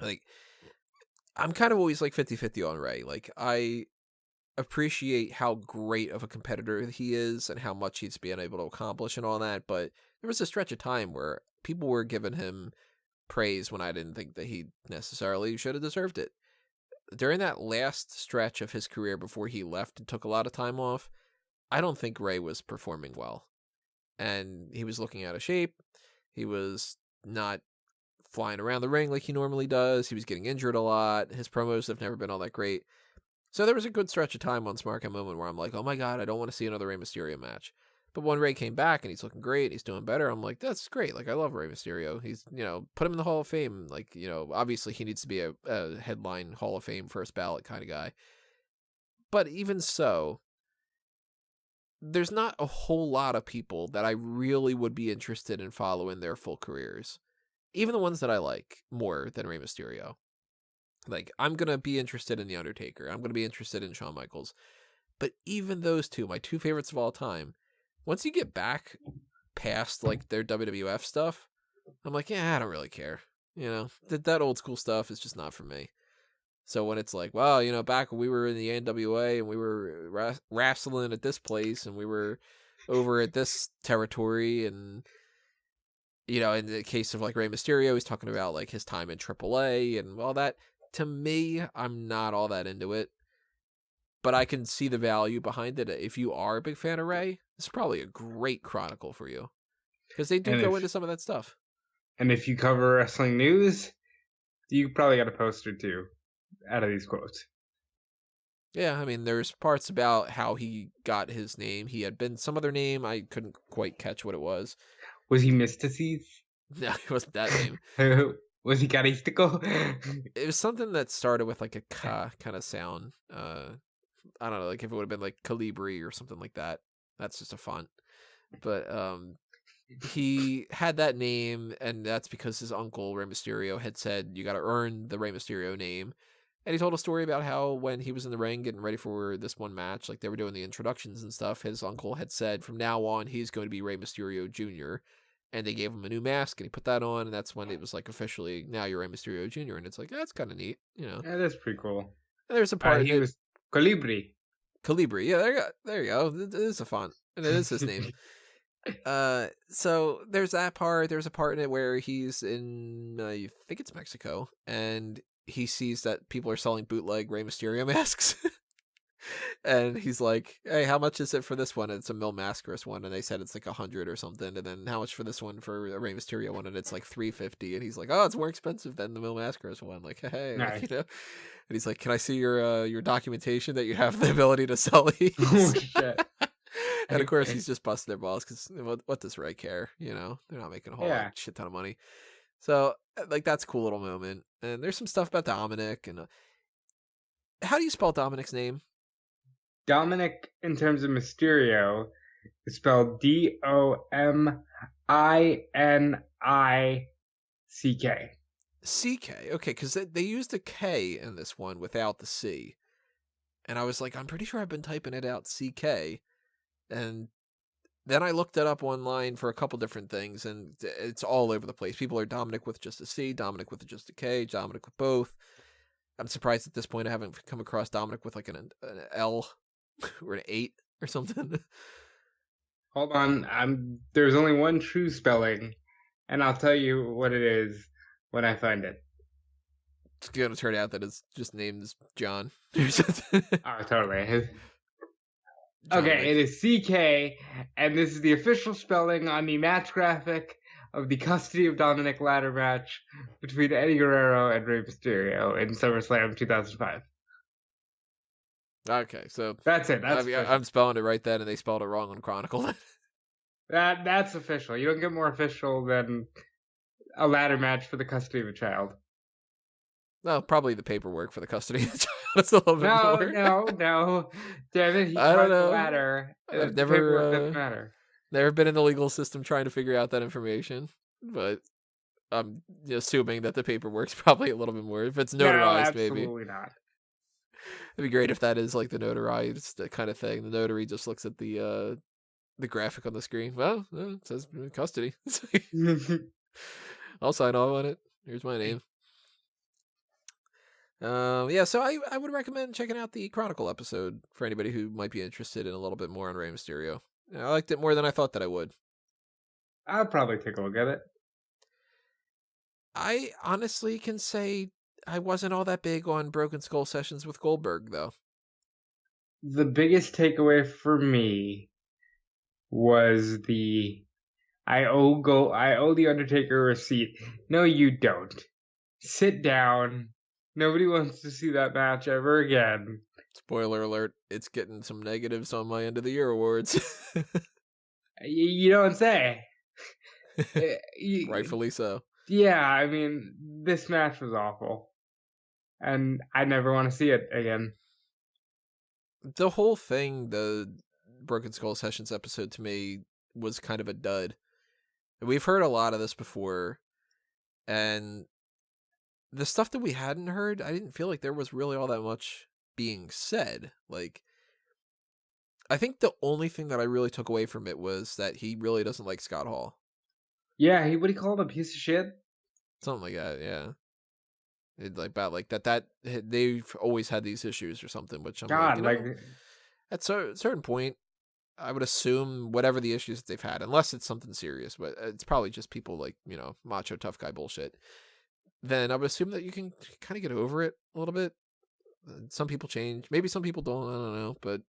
S1: Like, I'm kind of always like 50-50 on Rey. Like, I appreciate how great of a competitor he is and how much he's been able to accomplish and all that, but there was a stretch of time where people were giving him praise when I didn't think that he necessarily should have deserved it. During that last stretch of his career before he left and took a lot of time off, I don't think Rey was performing well. And he was looking out of shape. He was not flying around the ring like he normally does. He was getting injured a lot. His promos have never been all that great. So there was a good stretch of time on Smark Moment where I'm like, oh my God, I don't want to see another Rey Mysterio match. But when Rey came back and he's looking great, he's doing better, I'm like, that's great. Like, I love Rey Mysterio. He's, put him in the Hall of Fame. Like, obviously he needs to be a headline Hall of Fame first ballot kind of guy. But even so, there's not a whole lot of people that I really would be interested in following their full careers. Even the ones that I like more than Rey Mysterio. Like, I'm going to be interested in The Undertaker. I'm going to be interested in Shawn Michaels. But even those two, my two favorites of all time, once you get back past, like, their WWF stuff, I'm like, yeah, I don't really care. That old school stuff is just not for me. So when it's like, well, back when we were in the NWA and we were wrestling at this place and we were over at this territory and, in the case of, like, Rey Mysterio, he's talking about, like, his time in AAA and all that. To me, I'm not all that into it, but I can see the value behind it. If you are a big fan of Rey, it's probably a great chronicle for you, because they do go into some of that stuff.
S2: And if you cover wrestling news, you probably got a poster too out of these quotes.
S1: Yeah, I mean, there's parts about how he got his name. He had been some other name. I couldn't quite catch what it was.
S2: Was he Mystices?
S1: No, it wasn't that name.
S2: Was he caristico?
S1: It was something that started with like a ka kind of sound. I don't know, like if it would have been like Calibri or something like that. That's just a font. But he had that name, and that's because his uncle Rey Mysterio had said you got to earn the Rey Mysterio name. And he told a story about how when he was in the ring getting ready for this one match, like they were doing the introductions and stuff, his uncle had said from now on he's going to be Rey Mysterio Jr. And they gave him a new mask, and he put that on, and that's when it was like officially now you're Rey Mysterio Jr. And it's like that's kind of neat, you know.
S2: Yeah, that's pretty cool.
S1: And there's a part
S2: He
S1: in it.
S2: was Colibri.
S1: Calibri, yeah, there you go. It is a font, and it is his name. So there's that part. There's a part in it where he's in, I think it's Mexico, and he sees that people are selling bootleg Rey Mysterio masks. And he's like, hey, how much is it for this one? And it's a Mil Mascaras one, and they said it's like 100 or something. And then how much for this one for a Rey Mysterio one? And it's like 350. And he's like, oh, it's more expensive than the Mil Mascaras one. Like, hey,
S2: Nice.
S1: like, you know. And he's like, can I see your documentation that you have the ability to sell these?
S2: Oh, shit.
S1: And of course, he's just busting their balls because what does Ray care? You know, they're not making a whole
S2: Yeah.
S1: shit ton of money. So, like, that's a cool little moment. And there's some stuff about Dominic. And how do you spell Dominic's name?
S2: Dominic, in terms of Mysterio, is spelled Dominick.
S1: CK. Okay, because they used a K in this one without the C. And I was like, I'm pretty sure I've been typing it out CK. And then I looked it up online for a couple different things, and it's all over the place. People are Dominic with just a C, Dominic with just a K, Dominic with both. I'm surprised at this point I haven't come across Dominic with like an L or an 8 or something.
S2: Hold on, there's only one true spelling, and I'll tell you what it is when I find it.
S1: It's going to turn out that it's just named as John.
S2: Oh, totally. Okay, it is CK, and this is the official spelling on the match graphic of the Custody of Dominic ladder match between Eddie Guerrero and Rey Mysterio in SummerSlam 2005.
S1: Okay, so
S2: that's it.
S1: I'm spelling it right then, and they spelled it wrong on Chronicle.
S2: That's official. You don't get more official than a ladder match for the custody of a child.
S1: No, probably the paperwork for the custody of the child. It's a little bit more.
S2: No. Damn it, he
S1: I don't
S2: tried
S1: know.
S2: the ladder.
S1: I've never been in the legal system trying to figure out that information, but I'm assuming that the paperwork's probably a little bit more. If it's notarized, maybe.
S2: Absolutely not.
S1: It'd be great if that is like the notarized kind of thing. The notary just looks at the graphic on the screen. Well, it says custody. I'll sign off on it. Here's my name. Yeah, so I would recommend checking out the Chronicle episode for anybody who might be interested in a little bit more on Rey Mysterio. I liked it more than I thought that I would.
S2: I'll probably take a look at it.
S1: I honestly can say I wasn't all that big on Broken Skull sessions with Goldberg, though.
S2: The biggest takeaway for me was I owe the Undertaker a receipt. No, you don't. Sit down. Nobody wants to see that match ever again.
S1: Spoiler alert, it's getting some negatives on my end of the year awards.
S2: You don't say.
S1: Rightfully so.
S2: Yeah, I mean, this match was awful. And I never want to see it again.
S1: The whole thing, the Broken Skull Sessions episode, to me, was kind of a dud. We've heard a lot of this before, and the stuff that we hadn't heard, I didn't feel like there was really all that much being said. Like, I think the only thing that I really took away from it was that he really doesn't like Scott Hall.
S2: Yeah, what do you call him, a piece of shit?
S1: Something like that, yeah. That they've always had these issues or something, which I'm at a certain point, I would assume whatever the issues that they've had, unless it's something serious, but it's probably just people like, macho tough guy bullshit, then I would assume that you can kind of get over it a little bit. Some people change. Maybe some people don't. I don't know. But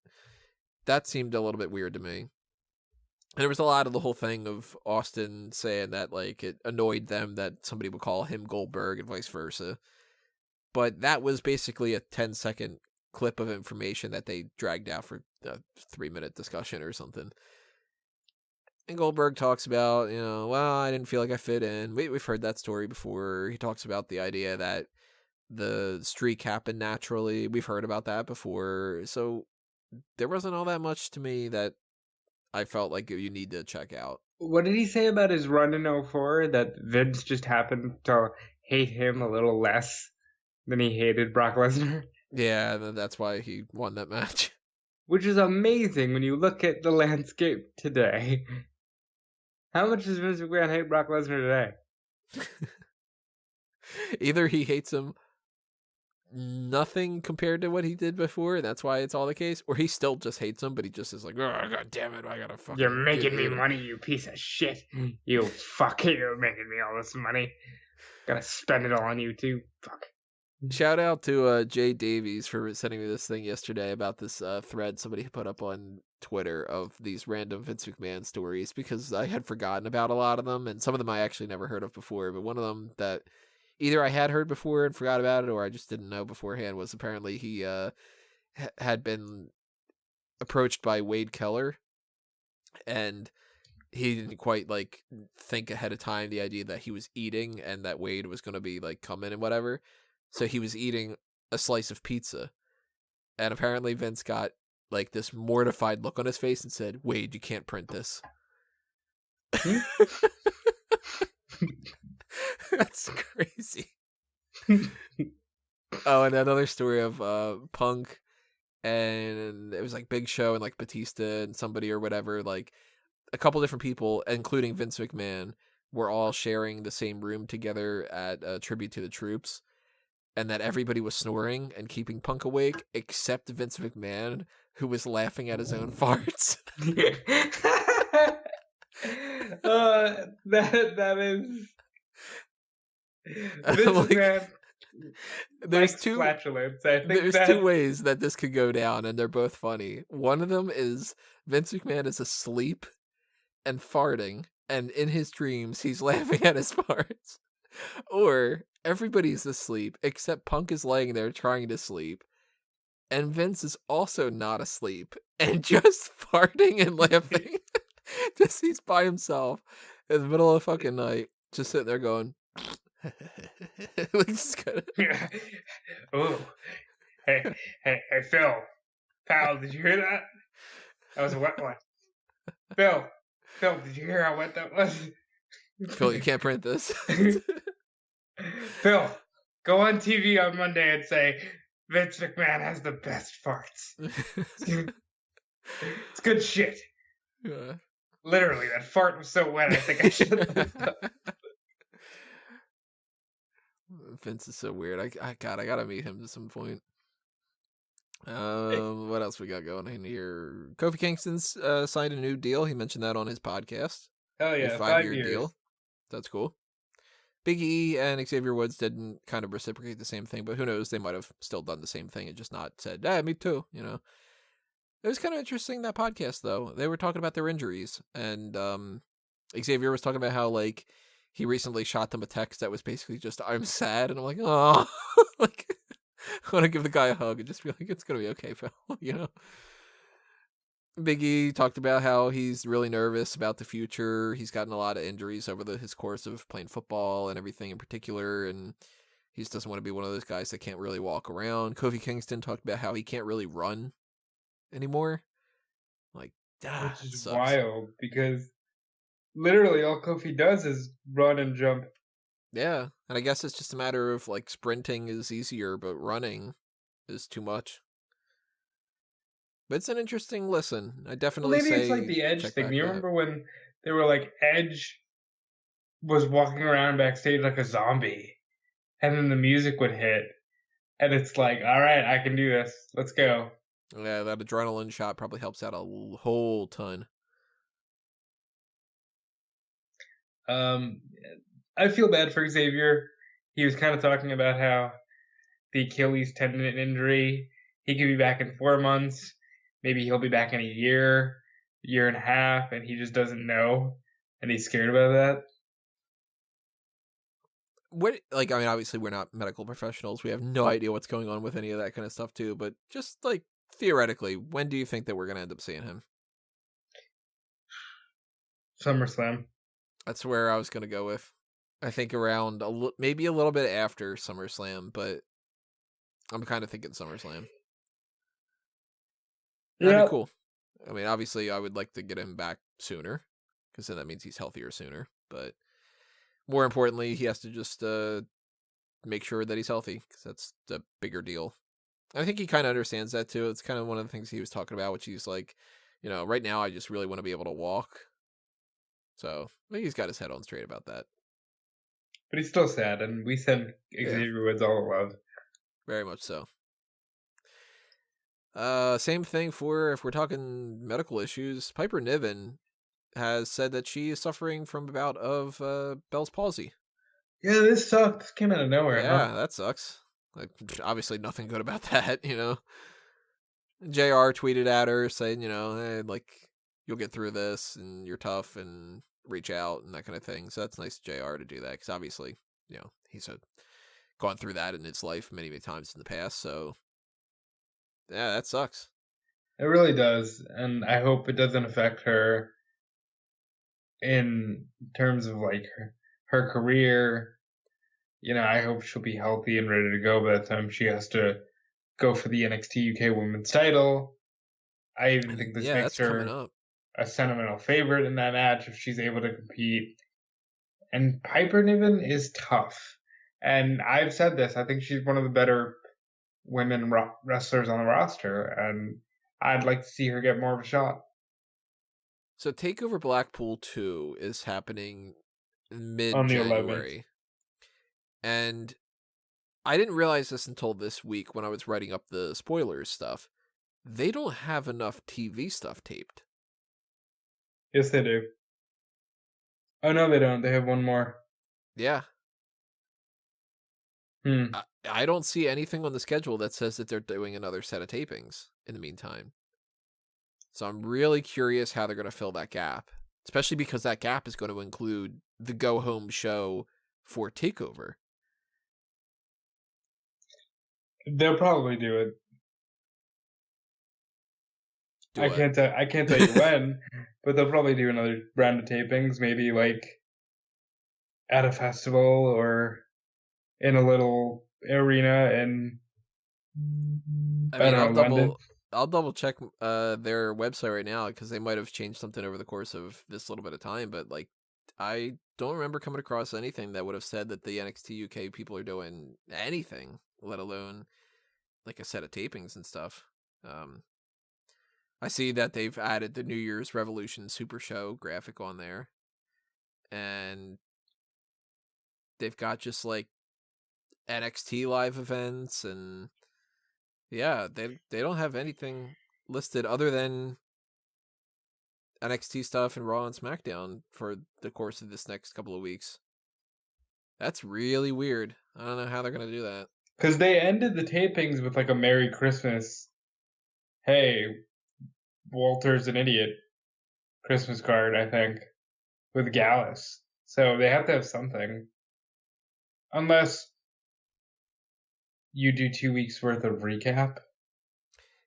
S1: that seemed a little bit weird to me. And there was a lot of the whole thing of Austin saying that, like, it annoyed them that somebody would call him Goldberg and vice versa. But that was basically a 10-second clip of information that they dragged out for a 3-minute discussion or something. And Goldberg talks about, well, I didn't feel like I fit in. We've heard that story before. He talks about the idea that the streak happened naturally. We've heard about that before. So there wasn't all that much to me that I felt like you need to check out.
S2: What did he say about his run in 04? That Vince just happened to hate him a little less than he hated Brock Lesnar?
S1: Yeah, that's why he won that match.
S2: Which is amazing when you look at the landscape today. How much does Vince McMahon hate Brock Lesnar today?
S1: Either he hates him nothing compared to what he did before, and that's why it's all the case, or he still just hates him, but he just is like, oh, god damn it, I gotta fucking...
S2: You're making me money, you piece of shit. You fuck, you're making me all this money. Gotta spend it all on you too. Fuck.
S1: Shout out to Jay Davies for sending me this thing yesterday about this thread somebody put up on Twitter of these random Vince McMahon stories, because I had forgotten about a lot of them, and some of them I actually never heard of before, but one of them that either I had heard before and forgot about it, or I just didn't know beforehand, was apparently he had been approached by Wade Keller, and he didn't quite think ahead of time the idea that he was eating and that Wade was going to be coming and whatever. So he was eating a slice of pizza, and apparently Vince got this mortified look on his face and said, "Wade, you can't print this." That's crazy. Oh, and another story of Punk, and it was Big Show and Batista and somebody or whatever, a couple different people, including Vince McMahon, were all sharing the same room together at a tribute to the troops, and that everybody was snoring and keeping Punk awake except Vince McMahon, who was laughing at his own farts.
S2: That is... Vince McMahon...
S1: There's two
S2: flatulence. I think
S1: there's two ways that this could go down, and they're both funny. One of them is Vince McMahon is asleep and farting, and in his dreams he's laughing at his farts. Or everybody's asleep except Punk is laying there trying to sleep, and Vince is also not asleep and just farting and laughing. Just he's by himself in the middle of the fucking night, just sitting there going.
S2: Oh, hey, Phil, pal, did you hear that? That was a wet one. Phil, did you hear how wet that was?
S1: Phil, you can't print this.
S2: Phil, go on TV on Monday and say Vince McMahon has the best farts. It's good shit. Yeah. Literally, that fart was so wet, I think I should.
S1: Vince is so weird. I gotta meet him at some point. What else we got going in here? Kofi Kingston's signed a new deal. He mentioned that on his podcast.
S2: Oh yeah,
S1: 5 year deal. That's cool. Big E and Xavier Woods didn't kind of reciprocate the same thing, but who knows? They might have still done the same thing and just not said, "Yeah, me too." It was kind of interesting, that podcast though. They were talking about their injuries, and Xavier was talking about how he recently shot them a text that was basically just, "I'm sad," and I'm like, oh, I want to give the guy a hug and just be like, "It's gonna be okay, pal." Big E talked about how he's really nervous about the future. He's gotten a lot of injuries over his course of playing football and everything in particular, and he just doesn't want to be one of those guys that can't really walk around. Kofi Kingston talked about how he can't really run anymore.
S2: Which is wild, because literally all Kofi does is run and jump.
S1: Yeah, and I guess it's just a matter of sprinting is easier, but running is too much. But it's an interesting listen. I definitely
S2: maybe it's the Edge thing. You remember when they were Edge was walking around backstage like a zombie, and then the music would hit, and it's all right, I can do this. Let's go.
S1: Yeah, that adrenaline shot probably helps out a whole ton.
S2: I feel bad for Xavier. He was kind of talking about how the Achilles tendon injury, he could be back in 4 months. Maybe he'll be back in a year and a half, and he just doesn't know, and he's scared about that.
S1: What, obviously we're not medical professionals. We have no idea what's going on with any of that kind of stuff too, but just theoretically, when do you think that we're going to end up seeing him?
S2: SummerSlam.
S1: That's where I was going to go with. I think around maybe a little bit after SummerSlam, but I'm kind of thinking SummerSlam. That'd be cool. I mean, obviously, I would like to get him back sooner, because then that means he's healthier sooner. But more importantly, he has to just make sure that he's healthy, because that's the bigger deal. I think he kind of understands that, too. It's kind of one of the things he was talking about, which he's like, right now I just really want to be able to walk. So I think he's got his head on straight about that.
S2: But he's still sad, and we send Xavier Woods all the love.
S1: Very much so. Same thing for, if we're talking medical issues, Piper Niven has said that she is suffering from a bout of Bell's palsy.
S2: Yeah, this sucked. This came out of nowhere.
S1: Yeah, that sucks. Like, obviously nothing good about that, JR tweeted at her saying, hey, like, you'll get through this and you're tough and reach out and that kind of thing. So that's nice of JR to do that, because obviously, he's gone through that in his life many, many times in the past. So, yeah, that sucks.
S2: It really does. And I hope it doesn't affect her in terms of, like, her career. I hope she'll be healthy and ready to go by the time she has to go for the NXT UK Women's title. I even think this makes her a sentimental favorite in that match if she's able to compete. And Piper Niven is tough. And I've said this, I think she's one of the better women wrestlers on the roster, and I'd like to see her get more of a shot.
S1: So TakeOver Blackpool 2 is happening mid-January. And I didn't realize this until this week when I was writing up the spoilers stuff. They don't have enough TV stuff taped.
S2: Yes, they do. Oh, no, they don't. They have one more.
S1: Yeah. I don't see anything on the schedule that says that they're doing another set of tapings in the meantime. So I'm really curious how they're going to fill that gap, especially because that gap is going to include the go-home show for TakeOver.
S2: They'll probably do it. I can't tell you when, but they'll probably do another round of tapings, maybe like at a festival or in a little arena in
S1: I'll double check their website right now, because they might have changed something over the course of this little bit of time, but like I don't remember coming across anything that would have said that the NXT UK people are doing anything, let alone like a set of tapings and stuff. I see that they've added the New Year's Revolution Super Show graphic on there, and they've got just like NXT live events, and yeah, they don't have anything listed other than NXT stuff and Raw and SmackDown for the course of this next couple of weeks. That's really weird. I don't know how they're going to do that.
S2: Because they ended the tapings with like a Merry Christmas, hey, Walter's an idiot Christmas card, I think, with Gallus. So they have to have something. Unless you do 2 weeks worth of recap.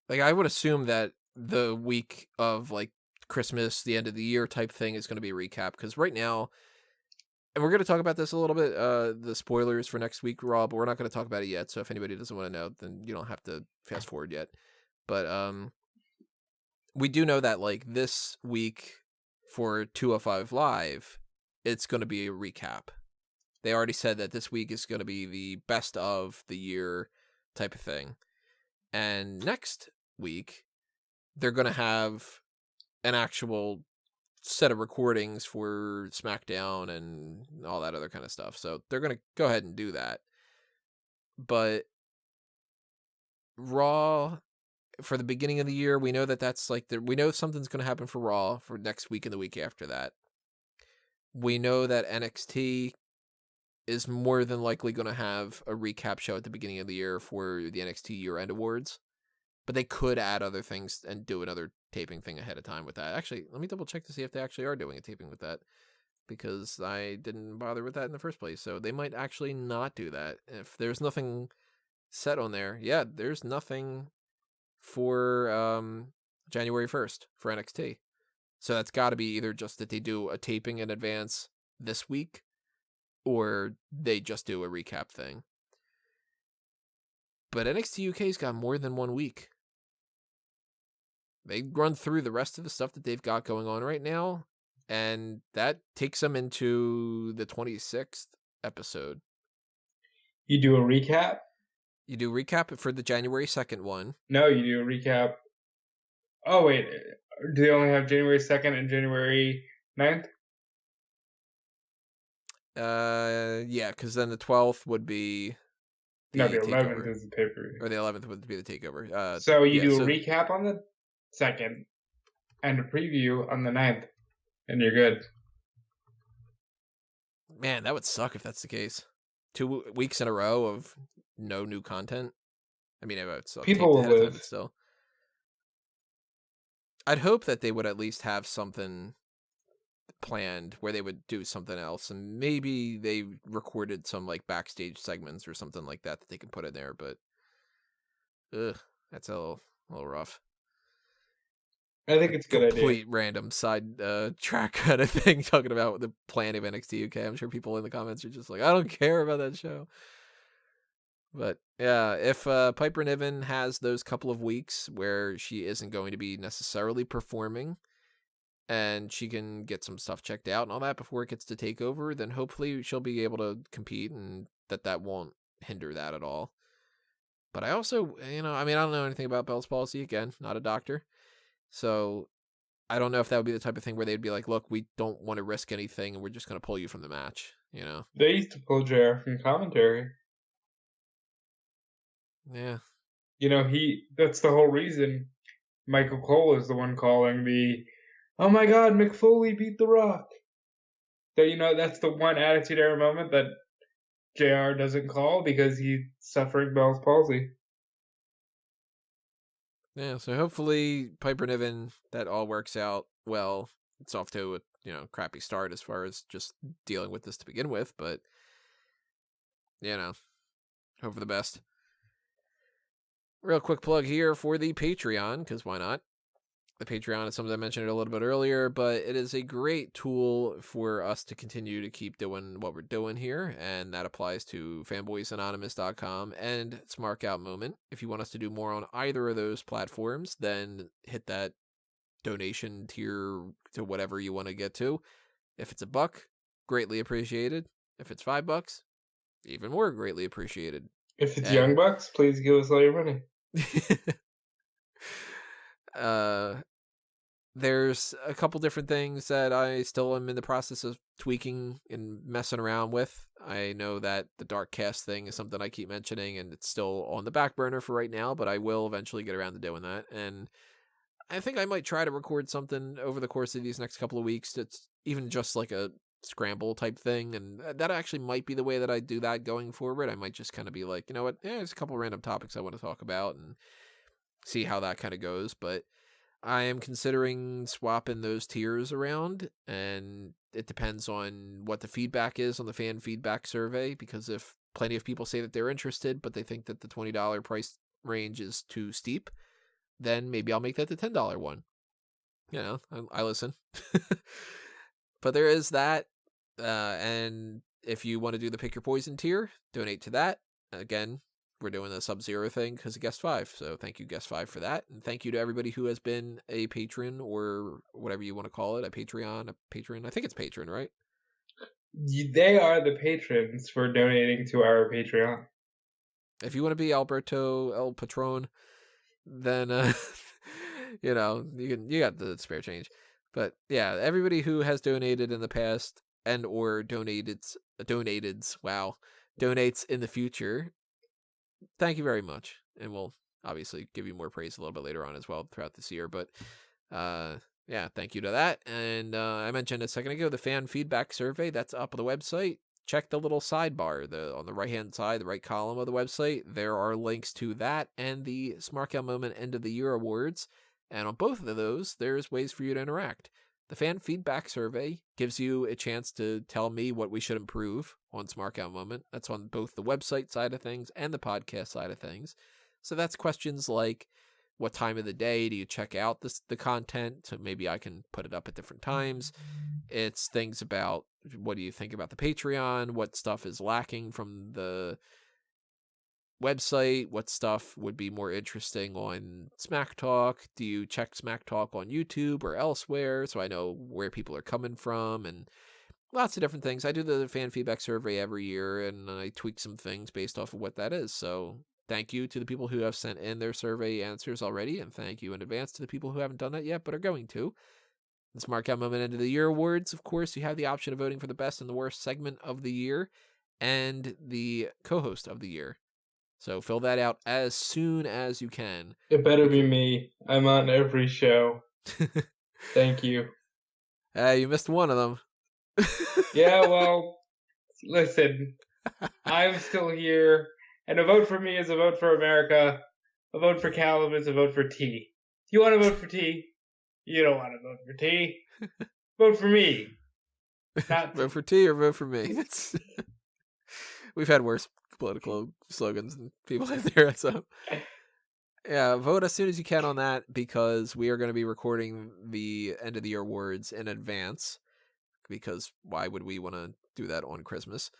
S1: Like, I would assume that the week of like Christmas, the end of the year type thing is going to be a recap, because right now, and we're going to talk about this a little bit, the spoilers for next week, Raw, but we're not going to talk about it yet. So if anybody doesn't want to know, then you don't have to fast forward yet. But we do know that like this week for 205 Live, it's going to be a recap. They already said that this week is going to be the best of the year type of thing. And next week, they're going to have an actual set of recordings for SmackDown and all that other kind of stuff. So they're going to go ahead and do that. But Raw, for the beginning of the year, we know that that's like, we know something's going to happen for Raw for next week and the week after that. We know that NXT is more than likely going to have a recap show at the beginning of the year for the NXT year-end awards. But they could add other things and do another taping thing ahead of time with that. Actually, let me double check to see if they actually are doing a taping with that, because I didn't bother with that in the first place. So they might actually not do that. If there's nothing set on there, yeah, there's nothing for January 1st for NXT. So that's got to be either just that they do a taping in advance this week, or they just do a recap thing. But NXT UK's got more than 1 week. They run through the rest of the stuff that they've got going on right now, and that takes them into the 26th episode.
S2: You do a recap?
S1: You do recap for the January 2nd one.
S2: No, you do a recap. Oh, wait. Do they only have January 2nd and January 9th?
S1: Yeah, because then the 12th would be
S2: No, the
S1: takeover.
S2: 11th is the pay-per-view.
S1: Or the 11th would be the takeover.
S2: So you do a recap on the 2nd and a preview on the 9th, and you're good.
S1: Man, that would suck if that's the case. 2 weeks in a row of no new content. I mean, it would suck.
S2: People will live.
S1: But still. I'd hope that they would at least have something planned where they would do something else, and maybe they recorded some like backstage segments or something like that they can put in there, but that's a little rough.
S2: I think it's a good idea.
S1: Complete random side track kind of thing, talking about the plan of NXT UK. I'm sure people in the comments are just like, I don't care about that show. But yeah, if Piper Niven has those couple of weeks where she isn't going to be necessarily performing, and she can get some stuff checked out and all that before it gets to TakeOver, then hopefully she'll be able to compete, and that won't hinder that at all. But I also, I don't know anything about Bell's palsy. Again, not a doctor. So I don't know if that would be the type of thing where they'd be like, look, we don't want to risk anything, and we're just going to pull you from the match,
S2: They used to pull JR from commentary.
S1: Yeah.
S2: That's the whole reason Michael Cole is the one calling the, oh my God, Mick Foley beat The Rock. So, that's the one Attitude Era moment that JR doesn't call because he's suffering Bell's palsy.
S1: Yeah, so hopefully Piper Niven, that all works out well. It's off to a crappy start as far as just dealing with this to begin with, but hope for the best. Real quick plug here for the Patreon, because why not? The Patreon is something I mentioned a little bit earlier, but it is a great tool for us to continue to keep doing what we're doing here, and that applies to fanboysanonymous.com and Smark Out Moment. If you want us to do more on either of those platforms, then hit that donation tier to whatever you want to get to. If it's $1, greatly appreciated. If it's $5, even more greatly appreciated.
S2: If it's Young Bucks, please give us all your money.
S1: There's a couple different things that I still am in the process of tweaking and messing around with. I know that the Dark Cast thing is something I keep mentioning, and it's still on the back burner for right now, but I will eventually get around to doing that. And I think I might try to record something over the course of these next couple of weeks that's even just like a scramble type thing, and that actually might be the way that I do that going forward. I might just kind of be like, there's a couple random topics I want to talk about and see how that kind of goes. But I am considering swapping those tiers around, and it depends on what the feedback is on the fan feedback survey, because if plenty of people say that they're interested, but they think that the $20 price range is too steep, then maybe I'll make that the $10 one. I listen. But there is that, and if you want to do the Pick Your Poison tier, donate to that. Again, we're doing the Sub-Zero thing because of Guest 5, so thank you, Guest 5, for that. And thank you to everybody who has been a patron, or whatever you want to call it, a patron. I think it's patron, right?
S2: They are the patrons for donating to our Patreon.
S1: If you want to be Alberto El Patron, then, you got the spare change. But yeah, everybody who has donated in the past and or donates in the future, thank you very much. And we'll obviously give you more praise a little bit later on as well throughout this year. But yeah, thank you to that. And I mentioned a second ago, the fan feedback survey, that's up on the website. Check the little sidebar on the right-hand side, the right column of the website. There are links to that and the Smark Out Moment End of the Year Awards. And on both of those, there's ways for you to interact. The fan feedback survey gives you a chance to tell me what we should improve on Smark Out Moment. That's on both the website side of things and the podcast side of things. So that's questions like, what time of the day do you check out the content, so maybe I can put it up at different times. It's things about what do you think about the Patreon, what stuff is lacking from the website, what stuff would be more interesting on Smack Talk. Do you check Smack Talk on YouTube or elsewhere, so I know where people are coming from, and lots of different things. I do the fan feedback survey every year, and I tweak some things based off of what that is. So thank you to the people who have sent in their survey answers already, and thank you in advance to the people who haven't done that yet but are going to. The Smark Out Moment End of the Year Awards, of course, you have the option of voting for the best and the worst segment of the year and the co-host of the year. So fill that out as soon as you can.
S2: It better be me. I'm on every show. Thank you.
S1: You missed one of them.
S2: Yeah, well, listen, I'm still here, and a vote for me is a vote for America. A vote for Callum is a vote for T. You want to vote for T? You don't want to vote for T. Vote for me. Not
S1: vote for T or vote for me. We've had worse political slogans than people out there, so yeah, vote as soon as you can on that, because we are going to be recording the end of the year awards in advance, because why would we want to do that on Christmas?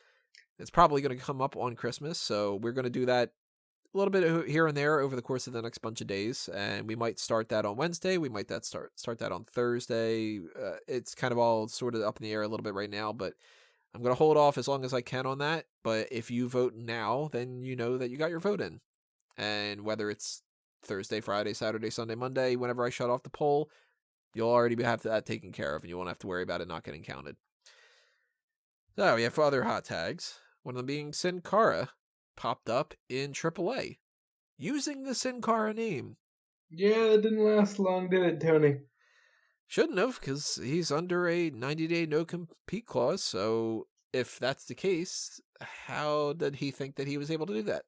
S1: It's probably going to come up on Christmas, so we're going to do that a little bit here and there over the course of the next bunch of days, and we might start that on Wednesday, we might start that on Thursday. It's kind of all sort of up in the air a little bit right now, but I'm going to hold off as long as I can on that. But if you vote now, then you know that you got your vote in, and whether it's Thursday, Friday, Saturday, Sunday, Monday, whenever I shut off the poll, you'll already have that taken care of, and you won't have to worry about it not getting counted. So we have other hot tags, one of them being Sin Cara popped up in AAA using the Sin Cara name.
S2: Yeah, it didn't last long, did it, Tony?
S1: Shouldn't have, because he's under a 90-day no-compete clause, so if that's the case, how did he think that he was able to do
S2: that?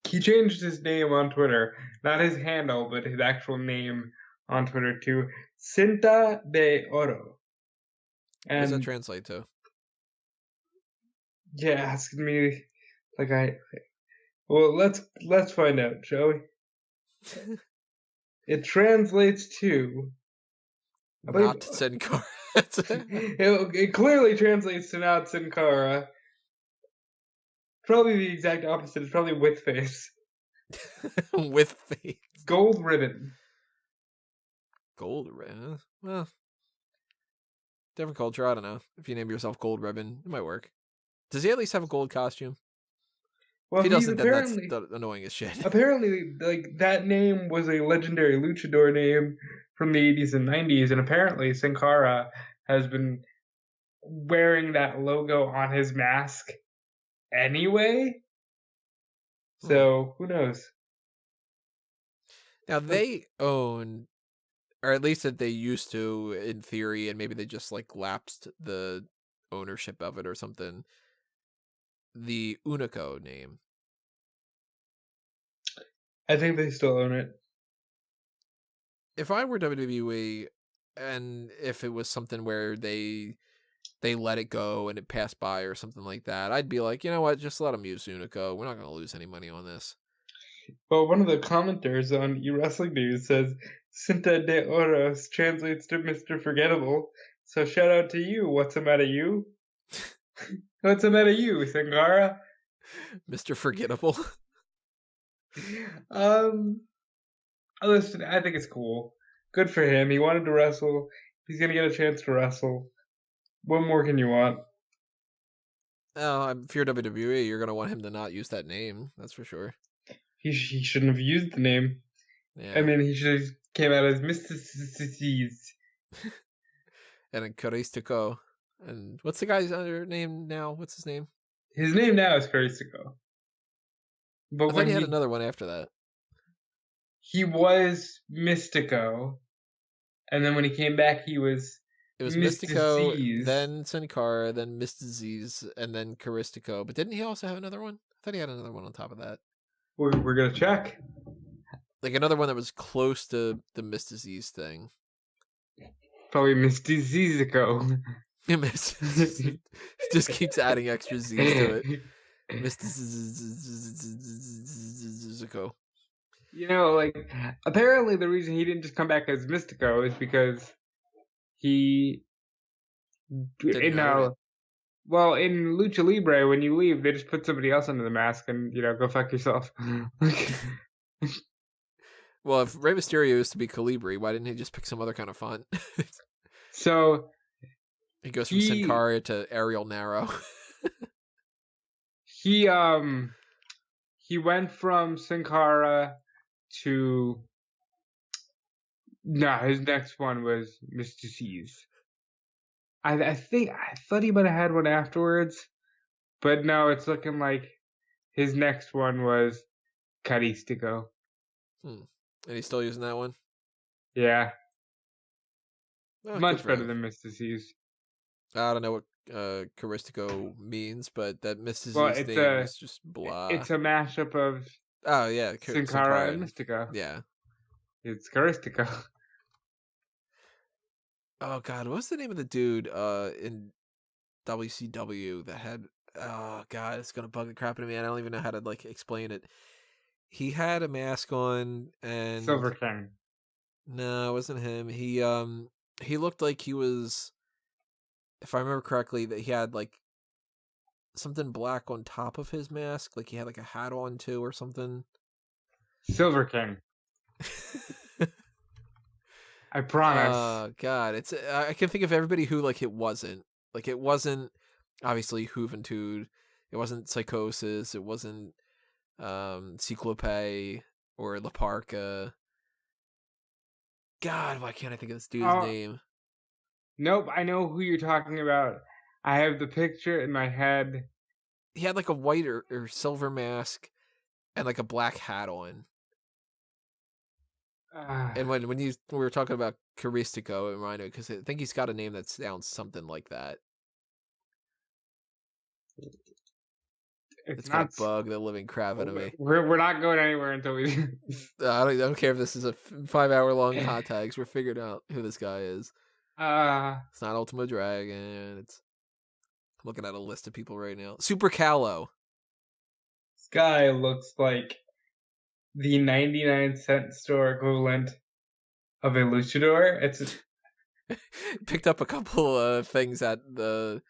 S2: He changed his name on Twitter, not his handle, but his actual name on Twitter to Cinta de Oro.
S1: And what does that translate to?
S2: Yeah, asking me well, let's find out, shall we? It translates to
S1: not Sin Cara.
S2: It clearly translates to not Sin Cara. Probably the exact opposite. It's probably with face.
S1: With face.
S2: Gold ribbon.
S1: Gold ribbon? Well, different culture. I don't know. If you name yourself Gold Ribbon, it might work. Does he at least have a gold costume?
S2: Well,
S1: if he doesn't, then that's annoying as shit.
S2: Apparently, that name was a legendary luchador name from the 80s and 90s, and apparently Sin Cara has been wearing that logo on his mask anyway. So, who knows?
S1: Now, they own, or at least that they used to, in theory, and maybe they just lapsed the ownership of it or something, the Unico name.
S2: I think they still own it.
S1: If I were WWE, and if it was something where they let it go and it passed by or something like that, I'd be like, you know what, just let them use Unico. We're not going to lose any money on this.
S2: Well, one of the commenters on eWrestling News says, Cinta de Oros translates to Mr. Forgettable. So shout out to you. What's the matter, you? What's the matter, you, Sin Cara?
S1: Mr. Forgettable.
S2: Listen, I think it's cool. Good for him. He wanted to wrestle. He's gonna get a chance to wrestle. What more can you want?
S1: Oh, if you're WWE, you're gonna want him to not use that name. That's for sure.
S2: He shouldn't have used the name.
S1: Yeah.
S2: I mean, he should have came out as Mr. C's.
S1: And then Caristico. And what's the guy's other name now? What's his name?
S2: His name now is Caristico.
S1: But I thought he had another one after that.
S2: He was Mystico, and then when he came back, it was
S1: Mystico,
S2: Z's.
S1: then Sin Cara, then Mr. Z's, and then Caristico. But didn't he also have another one? I thought he had another one on top of that.
S2: We're gonna check.
S1: Another one that was close to the Mr. Z's thing.
S2: Probably Mr. Zizico.
S1: Just keeps adding extra Z's to it. Mystico.
S2: You know, like, apparently the reason he didn't just come back as Mystico is because he,
S1: Didn't own it.
S2: well, in Lucha Libre, when you leave, they just put somebody else under the mask and, go fuck yourself.
S1: Well, if Rey Mysterio used to be Calibri, why didn't he just pick some other kind of font?
S2: So,
S1: He goes from Sin Cara to Arial Narrow.
S2: he went from Sin Cara to, his next one was Mr. C's. I thought he might have had one afterwards, but no, it's looking like his next one was Caristico.
S1: And he's still using that one?
S2: Yeah.
S1: Oh,
S2: much better than Mr. C's.
S1: I don't know what Caristico means, but that Mr. C's
S2: Well,
S1: name is just blah.
S2: It's a mashup of
S1: Sin
S2: Cara and Mystico.
S1: Yeah.
S2: It's Caristico.
S1: Oh god, what's the name of the dude in WCW that had oh god, it's gonna bug the crap out of me. I don't even know how to like explain it. He had a mask on and
S2: Silver King.
S1: No, it wasn't him. He looked like he was, if I remember correctly, that he had like something black on top of his mask, like he had like a hat on too or something.
S2: Silver King. I promise.
S1: Oh god, it's I can think of everybody who like it wasn't obviously Juventud, it wasn't Psychosis, it wasn't Ciclope or La Parca. God, why can't I think of this dude's name?
S2: Nope, I know who you're talking about. I have the picture in my head.
S1: He had like a white or silver mask and like a black hat on. And when we were talking about Caristico, it reminded me, because I think he's got a name that sounds something like that. It's gonna bug the living crap out of me.
S2: We're not going anywhere until we.
S1: I don't care if this is a 5-hour-long hot tags. We're figuring out who this guy is. It's not Ultimo Dragon. I'm looking at a list of people right now. Super Callow.
S2: This guy looks like the 99-cent store equivalent of a luchador. It's
S1: picked up a couple of things at the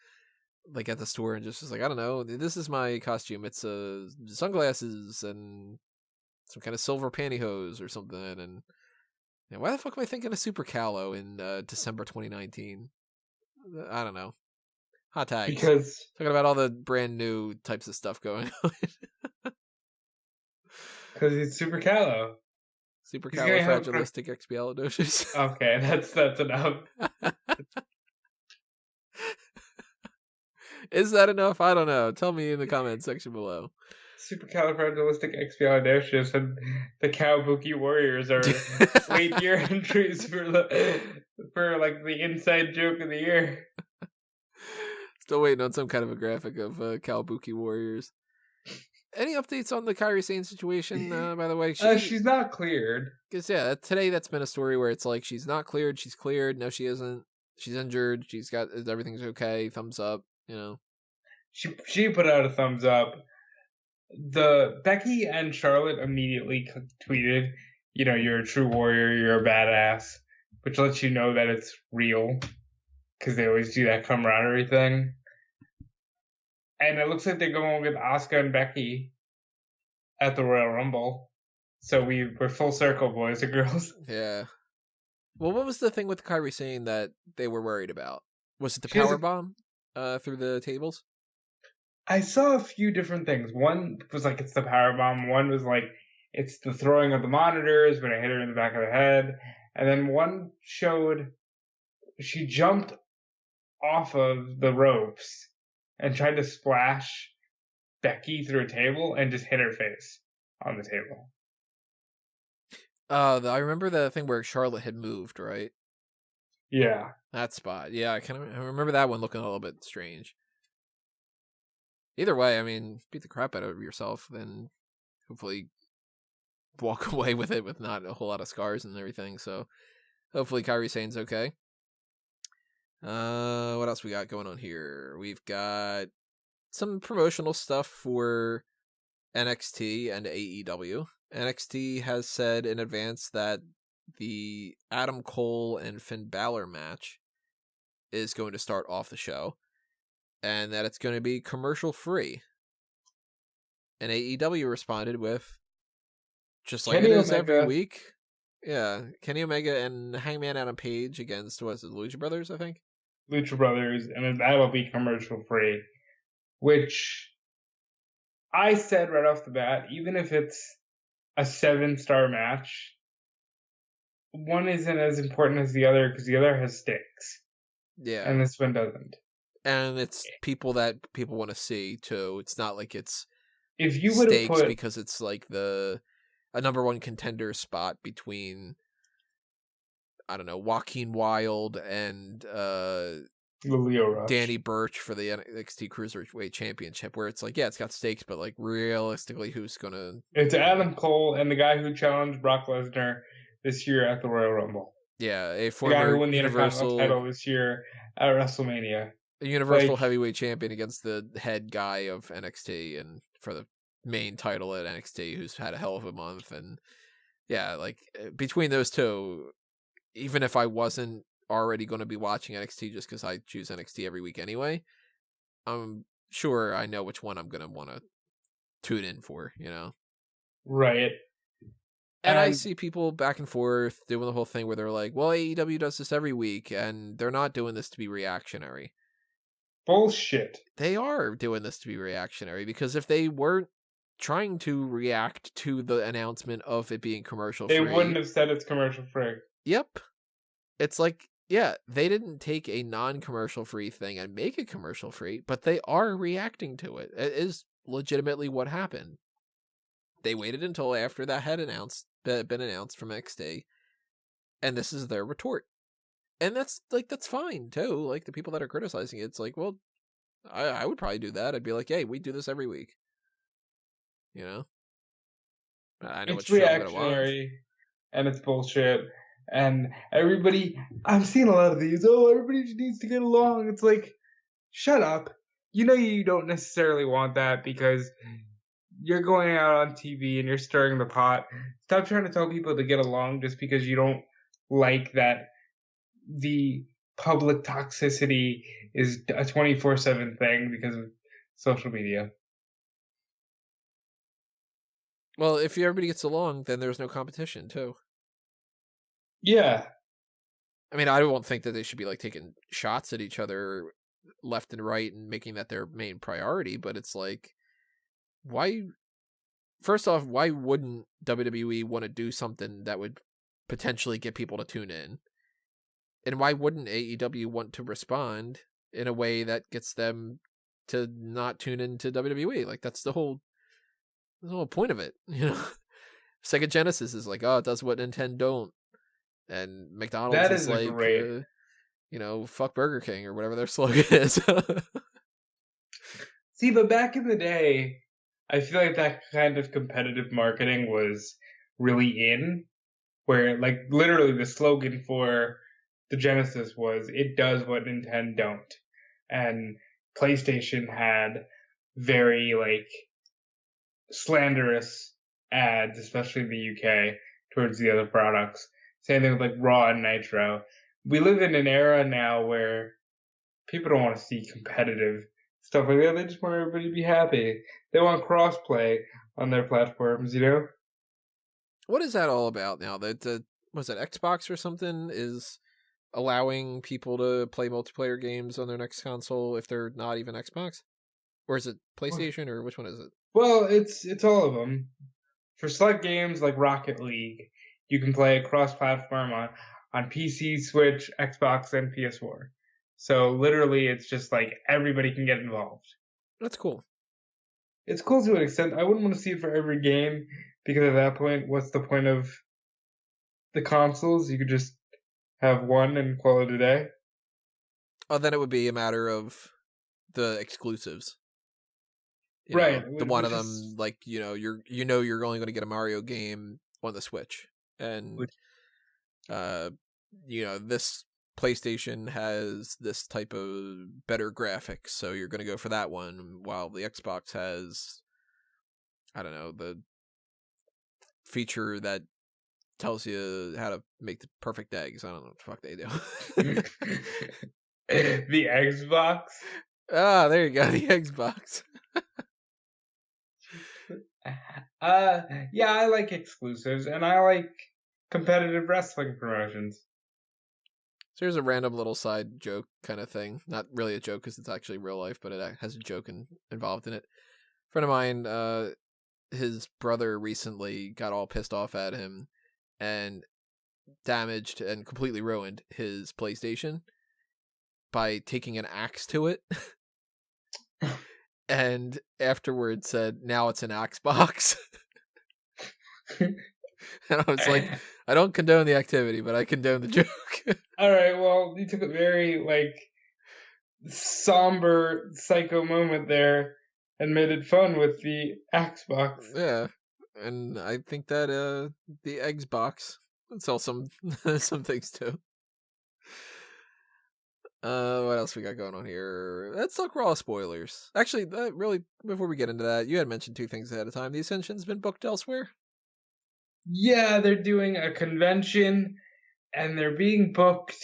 S1: store and just was like, I don't know, this is my costume. It's sunglasses and some kind of silver pantyhose or something. And why the fuck am I thinking of Super Callow in December 2019? I don't know. Hot tags.
S2: Because
S1: talking about all the brand new types of stuff going on.
S2: Because he's Super Callow.
S1: Super califragilisticexpialidocious.
S2: Okay, that's enough.
S1: Is that enough? I don't know. Tell me in the comment section below.
S2: Supercalifragilisticexpialidocious and the Kabuki Warriors are late year entries for like the inside joke of the year.
S1: Still waiting on some kind of a graphic of Kabuki Warriors. Any updates on the Kairi Sane situation, by the way?
S2: She's not cleared.
S1: Because, today that's been a story where it's like, she's not cleared, she's cleared, no, she isn't. She's injured, she's got, everything's okay, thumbs up,
S2: She put out a thumbs up. The Becky and Charlotte immediately tweeted, you're a true warrior, you're a badass, which lets you know that it's real, because they always do that camaraderie thing. And it looks like they're going with Asuka and Becky at the Royal Rumble. So we're full circle, boys and girls.
S1: Yeah. Well, what was the thing with Kairi saying that they were worried about? Was it the powerbomb through the tables?
S2: I saw a few different things. One was like, it's the powerbomb. One was like, it's the throwing of the monitors when I hit her in the back of the head. And then one showed she jumped off of the ropes and tried to splash Becky through a table and just hit her face on the table.
S1: I remember the thing where Charlotte had moved, right?
S2: Yeah.
S1: That spot. Yeah, I remember that one looking a little bit strange. Either way, I mean, beat the crap out of yourself, then hopefully walk away with it with not a whole lot of scars and everything. So hopefully Kairi Sane's okay. What else we got going on here? We've got some promotional stuff for NXT and AEW. NXT has said in advance that the Adam Cole and Finn Balor match is going to start off the show, and that it's going to be commercial free. And AEW responded with, just like
S2: Kenny
S1: it is
S2: Omega.
S1: every week. Yeah, Kenny Omega and Hangman Adam Page against, what is it, Lucha Brothers, I think?
S2: Lucha Brothers, and that'll be commercial free. Which I said right off the bat, even if it's a 7-star match, one isn't as important as the other because the other has stakes.
S1: Yeah.
S2: And this one doesn't.
S1: And it's people that people want to see, too. It's not like it's
S2: if you would have
S1: stakes
S2: put,
S1: because it's like a number one contender spot between, I don't know, Joaquin Wilde and
S2: Leo Rush.
S1: Danny Burch for the NXT Cruiserweight Championship, where it's like, yeah, it's got stakes, but like realistically, who's gonna?
S2: It's Adam Cole and the guy who challenged Brock Lesnar this year at the Royal Rumble.
S1: Yeah, a
S2: The guy
S1: former
S2: who won the
S1: Universal
S2: Intercontinental title this year at WrestleMania.
S1: a Universal Heavyweight Champion against the head guy of NXT and for the main title at NXT, who's had a hell of a month. And yeah, like between those two, even if I wasn't already going to be watching NXT just because I choose NXT every week anyway, I'm sure I know which one I'm going to want to tune in for, you know?
S2: Right.
S1: And I see people back and forth doing the whole thing where they're like, well, AEW does this every week, and they're not doing this to be reactionary.
S2: Bullshit.
S1: They are doing this to be reactionary, because if they weren't trying to react to the announcement of it being commercial free,
S2: they wouldn't have said it's commercial free.
S1: Yep. It's like, yeah, they didn't take a non-commercial free thing and make it commercial free, but they are reacting to it. It is legitimately what happened. They waited until after that had been announced from NXT, and this is their retort. And that's fine too. Like the people that are criticizing it, it's like, well, I would probably do that. I'd be like, hey, we do this every week. You know? I know
S2: it's reactionary and it's bullshit. And everybody, I'm seeing a lot of these, everybody just needs to get along. It's like, shut up. You know you don't necessarily want that because you're going out on TV and you're stirring the pot. Stop trying to tell people to get along just because you don't like that the public toxicity is a 24/7 thing because of social media.
S1: Well, if everybody gets along, then there's no competition, too.
S2: Yeah.
S1: I mean, I don't think that they should be like taking shots at each other left and right and making that their main priority, but it's like, why? First off, why wouldn't WWE want to do something that would potentially get people to tune in? And why wouldn't AEW want to respond in a way that gets them to not tune into WWE? Like, that's the whole point of it, you know? Sega Genesis is like, oh, it does what Nintendo don't. And McDonald's is like, you know, fuck Burger King or whatever their slogan is.
S2: See, but back in the day, I feel like that kind of competitive marketing was really in, where like literally the slogan for the Genesis was, it does what Nintendo don't. And PlayStation had very like slanderous ads, especially in the UK, towards the other products. Same thing with like Raw and Nitro. We live in an era now where people don't want to see competitive stuff like that. They just want everybody to be happy. They want crossplay on their platforms, you know?
S1: What is that all about now? That was it Xbox or something is allowing people to play multiplayer games on their next console if they're not even Xbox? Or is it PlayStation, or which one is it?
S2: Well, it's all of them. For select games like Rocket League, you can play cross-platform on PC, Switch, Xbox, and PS4. So literally, it's just like everybody can get involved.
S1: That's cool.
S2: It's cool to an extent. I wouldn't want to see it for every game because at that point, what's the point of the consoles? You could just have one and call it a day.
S1: Oh, then it would be a matter of the exclusives. You
S2: right.
S1: know, the one of them, like, you know, you're only going to get a Mario game on the Switch. And, you know, this PlayStation has this type of better graphics, so you're going to go for that one, while the Xbox has, I don't know, the feature that tells you how to make the perfect eggs. I don't know what the fuck they do.
S2: The Xbox?
S1: Ah, there you go, the Xbox.
S2: Yeah, I like exclusives, and I like competitive wrestling promotions.
S1: So here's a random little side joke kind of thing. Not really a joke because it's actually real life, but it has a joke involved in it. A friend of mine, his brother recently got all pissed off at him and damaged and completely ruined his PlayStation by taking an axe to it. And afterwards said, now it's an axe box. And I was like, I don't condone the activity, but I condone the joke.
S2: Alright, well, you took a very, somber, psycho moment there and made it fun with the axe box.
S1: Yeah, and I think that the eggs box would sell some some things too. What else we got going on here? Let's talk Raw spoilers. Actually, really, before we get into that, you had mentioned two things ahead of time. The Ascension's been booked elsewhere?
S2: Yeah, they're doing a convention, and they're being booked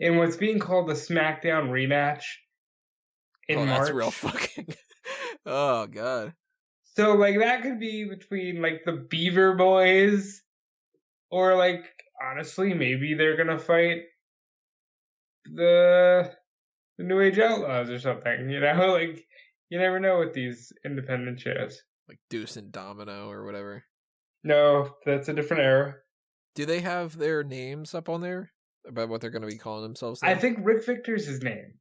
S2: in what's being called the SmackDown rematch in March.
S1: That's real fucking... Oh, God.
S2: So, that could be between, the Beaver Boys, or, honestly, maybe they're gonna fight the New Age Outlaws or something, you never know with these independent shows.
S1: Like Deuce and Domino or whatever.
S2: No, that's a different era.
S1: Do they have their names up on there about what they're going to be calling themselves now?
S2: I think Rick Victor's his name.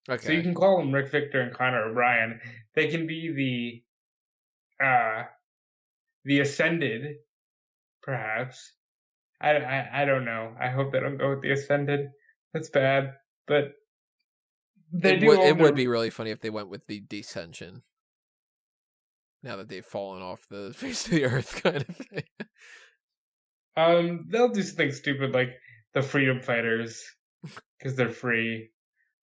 S1: Okay.
S2: So you can call them Rick Victor and Conor O'Brien. They can be the Ascended, perhaps. I don't know. I hope they don't go with the Ascended. That's bad, but
S1: it would be really funny if they went with the Descension. Now that they've fallen off the face of the earth, kind of thing.
S2: They'll do something stupid like the Freedom Fighters, because they're free.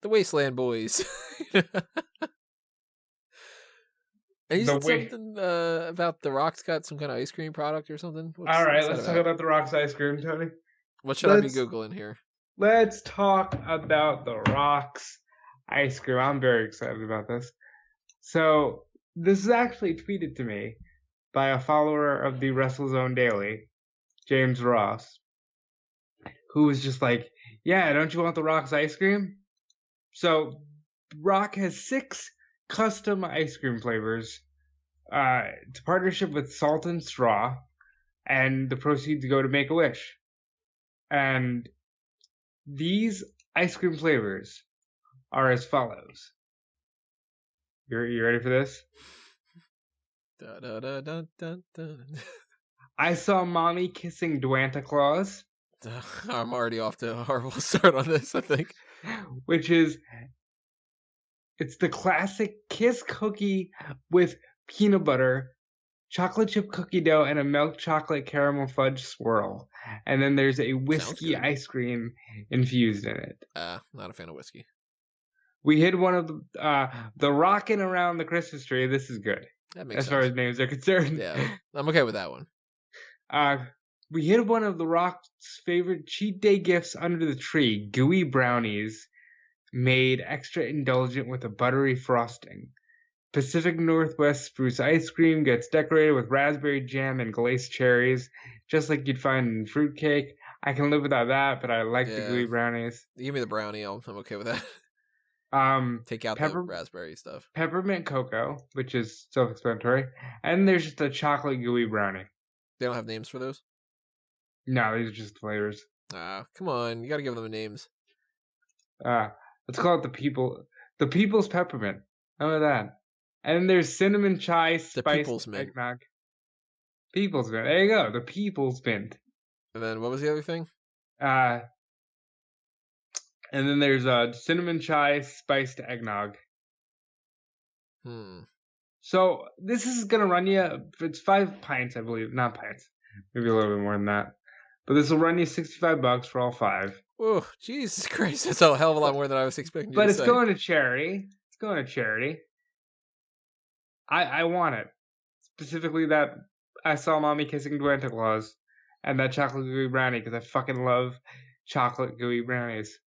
S1: The Wasteland Boys. And you said something about The Rock's got some kind of ice cream product or something?
S2: All right, let's talk about The Rock's ice cream, Tony.
S1: What should I be Googling here?
S2: Let's talk about The Rock's ice cream. I'm very excited about this. So, this is actually tweeted to me by a follower of the WrestleZone Daily, James Ross, who was just like, yeah, don't you want The Rock's ice cream? So, Rock has 6 custom ice cream flavors. It's a partnership with Salt and Straw, and the proceeds go to Make-A-Wish. And these ice cream flavors are as follows. You ready for this?
S1: Da, da, da, da, da, da.
S2: I saw mommy kissing Dwanta Claus.
S1: I'm already off to a horrible start on this, I think.
S2: Which is, it's the classic kiss cookie with peanut butter, chocolate chip cookie dough, and a milk chocolate caramel fudge swirl. And then there's a whiskey ice cream infused in it.
S1: Not a fan of whiskey.
S2: We hid one of the rockin' around the Christmas tree. This is good.
S1: That makes sense.
S2: As far as names are concerned.
S1: Yeah, I'm okay with that one.
S2: We hid one of the Rock's favorite cheat day gifts under the tree, gooey brownies made extra indulgent with a buttery frosting. Pacific Northwest spruce ice cream gets decorated with raspberry jam and glazed cherries, just like you'd find in fruitcake. I can live without that, but I like the gooey brownies.
S1: Give me the brownie. I'm okay with that. Take out the raspberry stuff.
S2: Peppermint cocoa, which is self-explanatory, and there's just a chocolate gooey brownie.
S1: They don't have names for those?
S2: No, these are just flavors.
S1: Come on, you gotta give them names.
S2: Let's call it the People's Peppermint. How about that? And then there's cinnamon chai spiced eggnog. People's Mint. There you go. The People's Mint.
S1: And then what was the other thing?
S2: And then there's cinnamon chai spiced eggnog. So this is gonna run you. It's 5 pints, I believe. Not pints. Maybe a little bit more than that. But this will run you $65 for all 5.
S1: Oh, Jesus Christ. That's a hell of a lot more than I was expecting you
S2: But
S1: to
S2: it's
S1: say.
S2: going to charity. It's going to charity. I want it. Specifically that I saw Mommy kissing Santa Claus and that chocolate gooey brownie because I fucking love chocolate gooey brownies.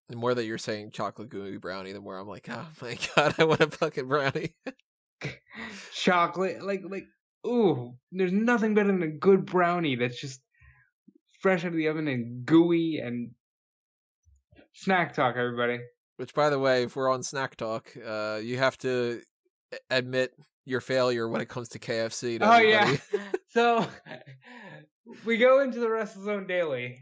S1: The more that you're saying chocolate gooey brownie, the more I'm like, oh my God, I want a fucking brownie.
S2: Chocolate, ooh, there's nothing better than a good brownie that's just fresh out of the oven and gooey and snack talk, everybody.
S1: Which, by the way, if we're on Snack Talk, you have to admit your failure when it comes to KFC to everybody.
S2: Yeah. So we go into the WrestleZone Daily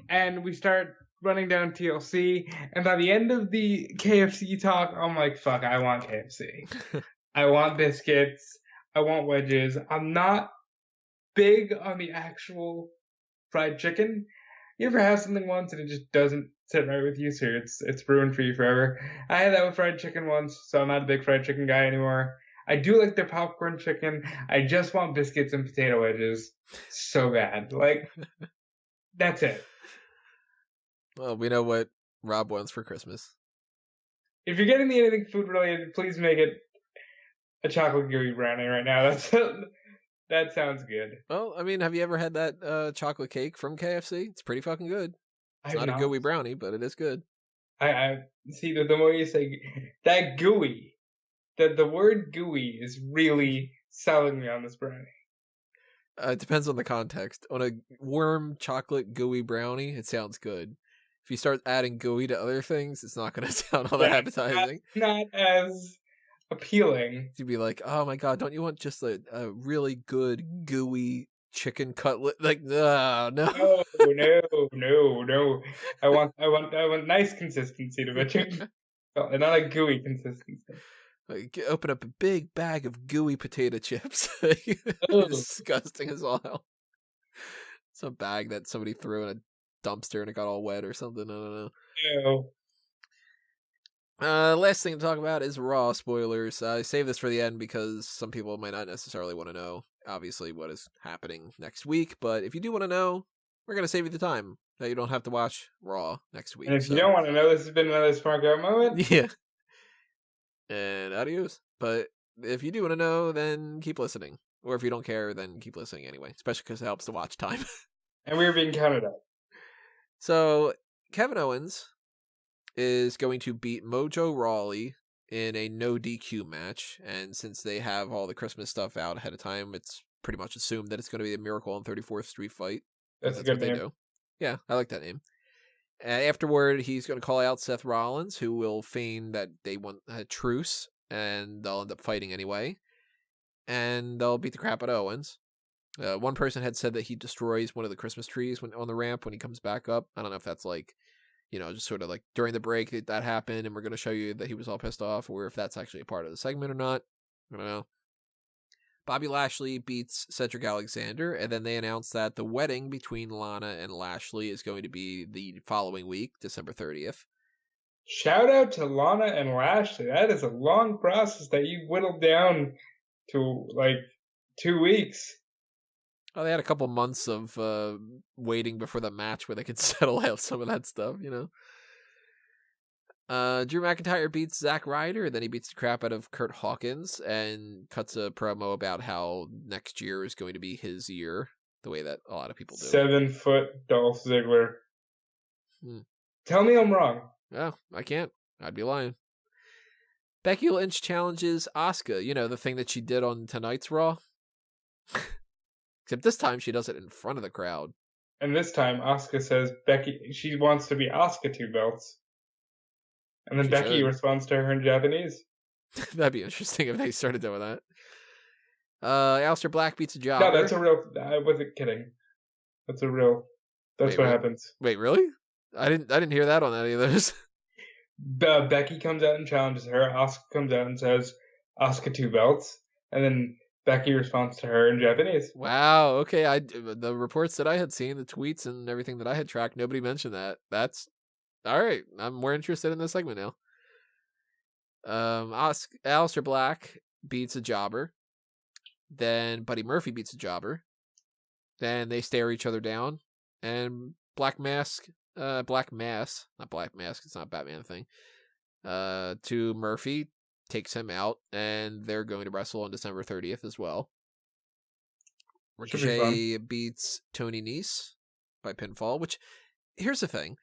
S2: and we start running down TLC, and by the end of the KFC talk, I'm like, fuck, I want KFC. I want biscuits. I want wedges. I'm not big on the actual fried chicken. You ever have something once and it just doesn't sit right with you, so it's ruined for you forever? I had that with fried chicken once, so I'm not a big fried chicken guy anymore. I do like their popcorn chicken. I just want biscuits and potato wedges so bad. That's it.
S1: Well, we know what Rob wants for Christmas.
S2: If you're getting me anything food related, please make it a chocolate gooey brownie right now. That sounds good.
S1: Well, I mean, have you ever had that chocolate cake from KFC? It's pretty fucking good. It's not a gooey brownie, but it is good.
S2: I see that the more you say that gooey, the word gooey is really selling me on this brownie.
S1: It depends on the context. On a warm chocolate gooey brownie, it sounds good. If you start adding gooey to other things, it's not going to sound all that appetizing.
S2: Not as appealing.
S1: You'd be like, oh my God, don't you want just a really good gooey chicken cutlet? Like, no.
S2: No. I want nice consistency to my chicken, and not a gooey consistency.
S1: Like, open up a big bag of gooey potato chips. Disgusting as all hell. It's a bag that somebody threw in a dumpster and it got all wet or something. I don't know.
S2: Ew.
S1: Last thing to talk about is Raw spoilers. I save this for the end because some people might not necessarily want to know, obviously, what is happening next week. But if you do want to know, we're going to save you the time that you don't have to watch Raw next week.
S2: And if you don't want to know, this has been another Smark moment.
S1: Yeah. And adios. But if you do want to know, then keep listening. Or if you don't care, then keep listening anyway, especially because it helps the watch time.
S2: And we're being counted out.
S1: So, Kevin Owens is going to beat Mojo Rawley in a no DQ match. And since they have all the Christmas stuff out ahead of time, it's pretty much assumed that it's going to be a Miracle on 34th Street fight.
S2: That's a good name.
S1: They do. Yeah, I like that name. Afterward, he's going to call out Seth Rollins, who will feign that they want a truce, and they'll end up fighting anyway. And they'll beat the crap out of Owens. One person had said that he destroys one of the Christmas trees on the ramp when he comes back up. I don't know if that's just sort of like during the break that happened, and we're going to show you that he was all pissed off, or if that's actually a part of the segment or not. I don't know. Bobby Lashley beats Cedric Alexander, and then they announced that the wedding between Lana and Lashley is going to be the following week, December 30th.
S2: Shout out to Lana and Lashley. That is a long process that you whittled down to 2 weeks.
S1: Oh, they had a couple months of waiting before the match where they could settle out some of that stuff, Drew McIntyre beats Zack Ryder, then he beats the crap out of Kurt Hawkins and cuts a promo about how next year is going to be his year, the way that a lot of people do.
S2: 7-foot Dolph Ziggler. Tell me I'm wrong.
S1: Oh, I can't. I'd be lying. Becky Lynch challenges Asuka, the thing that she did on tonight's Raw. Except this time she does it in front of the crowd.
S2: And this time Asuka says she wants to be Asuka 2 belts. And then Becky responds to her in Japanese.
S1: That'd be interesting if they started doing that. Aleister Black beats a jobber.
S2: No, that's a real... I wasn't kidding. That's what happens.
S1: Wait, really? I didn't hear that on any of those.
S2: Becky comes out and challenges her. Asuka comes out and says, Asuka 2 belts. And then Becky responds to her in Japanese.
S1: Wow, okay. The reports that I had seen, the tweets and everything that I had tracked, nobody mentioned that. That's... All right, I'm more interested in this segment now. Aleister Black beats a jobber. Then Buddy Murphy beats a jobber. Then they stare each other down. And Black Mask Black Mass, not Black Mask, it's not a Batman thing, to Murphy, takes him out, and they're going to wrestle on December 30th as well.
S2: Should be fun.
S1: Ricochet beats Tony Nese by pinfall, which, here's the thing.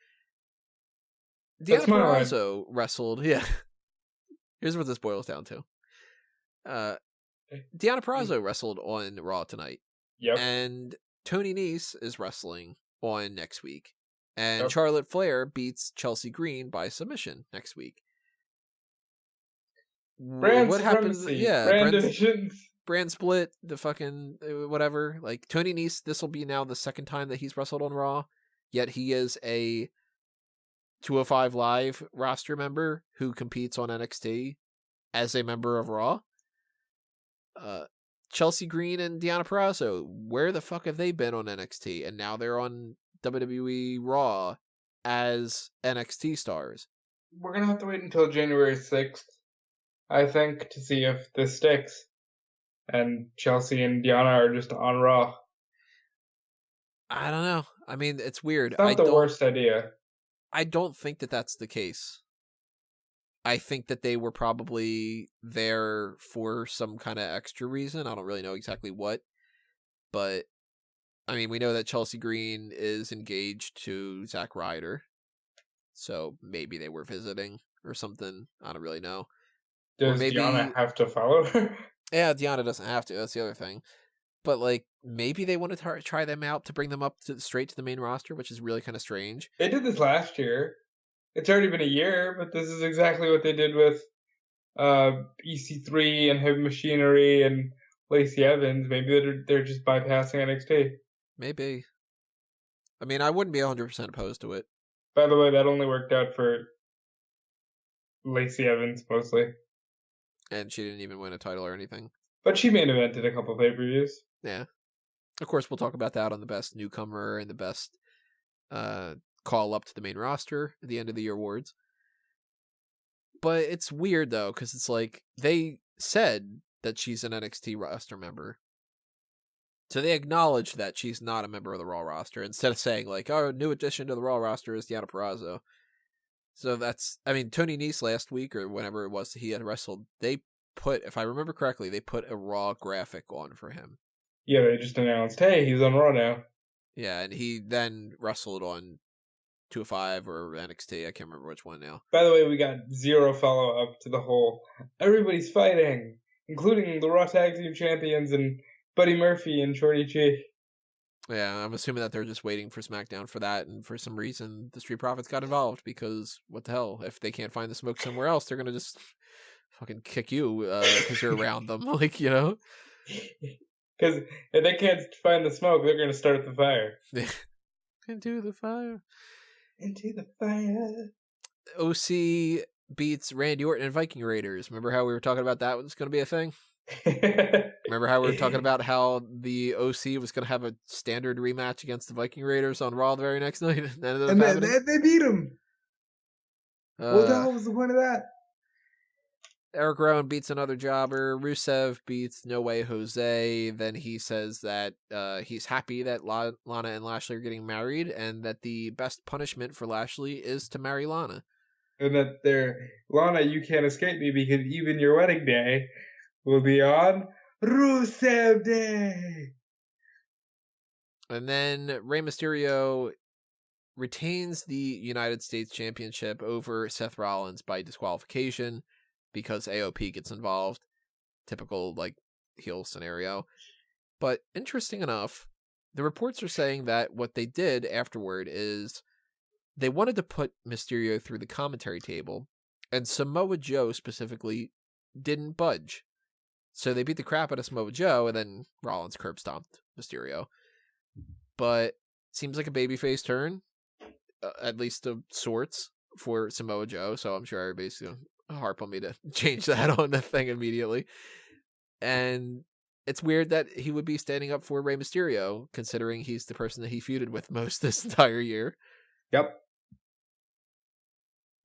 S1: Deonna
S2: That's my line.
S1: Purrazzo wrestled, yeah. Here's what this boils down to. Deonna Purrazzo wrestled on Raw tonight.
S2: Yep.
S1: And Tony Nese is wrestling on next week. And
S2: Yep.
S1: Charlotte Flair beats Chelsea Green by submission next week.
S2: Brand
S1: what happens?
S2: supremacy.
S1: Yeah,
S2: Brand divisions.
S1: brand split, the fucking whatever. Like, Tony Nese, this will be now the second time that he's wrestled on Raw, yet he is a 205 Live roster member who competes on NXT as a member of Raw. Chelsea Green and Deonna Purrazzo, where the fuck have they been on NXT? And now they're on WWE Raw as NXT stars.
S2: We're gonna have to wait until January 6th, I think, to see if this sticks. And Chelsea and Deonna are just on Raw.
S1: I don't know. I mean, it's weird.
S2: It's not the worst idea.
S1: I don't think that that's the case. I think that they were probably there for some kind of extra reason. I don't really know exactly what. But, I mean, we know that Chelsea Green is engaged to Zack Ryder. So maybe they were visiting or something. I don't really know.
S2: Does Deonna have to follow her?
S1: Yeah, Deonna doesn't have to. That's the other thing. But, like, maybe they want to try them out to bring them up straight to the main roster, which is really kind of strange.
S2: They did this last year. It's already been a year, but this is exactly what they did with EC3 and Heavy Machinery and Lacey Evans. Maybe they're just bypassing NXT.
S1: Maybe. I mean, I wouldn't be 100% opposed to it.
S2: By the way, that only worked out for Lacey Evans, mostly.
S1: And she didn't even win a title or anything.
S2: But she main evented a couple pay-per-views.
S1: Yeah. Of course, we'll talk about that on the best newcomer and the best call up to the main roster at the end of the year awards. But it's weird, though, because it's like, they said that she's an NXT roster member. So they acknowledge that she's not a member of the Raw roster, instead of saying, like, oh, new addition to the Raw roster is Deonna Purrazzo. So that's, I mean, Tony Nese last week, or whenever it was he had wrestled, they put, if I remember correctly, they put a Raw graphic on for him.
S2: Yeah, they just announced, hey, he's on Raw now.
S1: Yeah, and he then wrestled on 205 or NXT. I can't remember which one now.
S2: By the way, we got zero follow-up to the whole, everybody's fighting, including the Raw Tag Team Champions and Buddy Murphy and Shorty G.
S1: Yeah, I'm assuming that they're just waiting for SmackDown for that, and for some reason, the Street Profits got involved, because what the hell? If they can't find the smoke somewhere else, they're going to just fucking kick you because you're around them, like, you know?
S2: Because if they can't find the smoke, they're going to start the fire.
S1: Into the fire.
S2: Into the fire.
S1: OC beats Randy Orton and Viking Raiders. Remember how we were talking about that was going to be a thing? Remember how we were talking about how the OC was going to have a standard rematch against the Viking Raiders on Raw the very next night?
S2: And they beat him. What the hell was the point of that?
S1: Eric Rowan beats another jobber. Rusev beats No Way Jose. Then he says that he's happy that Lana and Lashley are getting married, and that the best punishment for Lashley is to marry Lana.
S2: And that Lana, you can't escape me, because even your wedding day will be on Rusev Day.
S1: And then Rey Mysterio retains the United States Championship over Seth Rollins by disqualification, because AOP gets involved. Typical, like, heel scenario. But interesting enough, the reports are saying that what they did afterward is they wanted to put Mysterio through the commentary table, and Samoa Joe specifically didn't budge. So they beat the crap out of Samoa Joe, and then Rollins curb stomped Mysterio. But seems like a babyface turn, at least of sorts, for Samoa Joe. So I'm sure everybody's going to harp on me to change that on the thing immediately. And it's weird that he would be standing up for Rey Mysterio, considering he's the person that he feuded with most this entire year.
S2: Yep.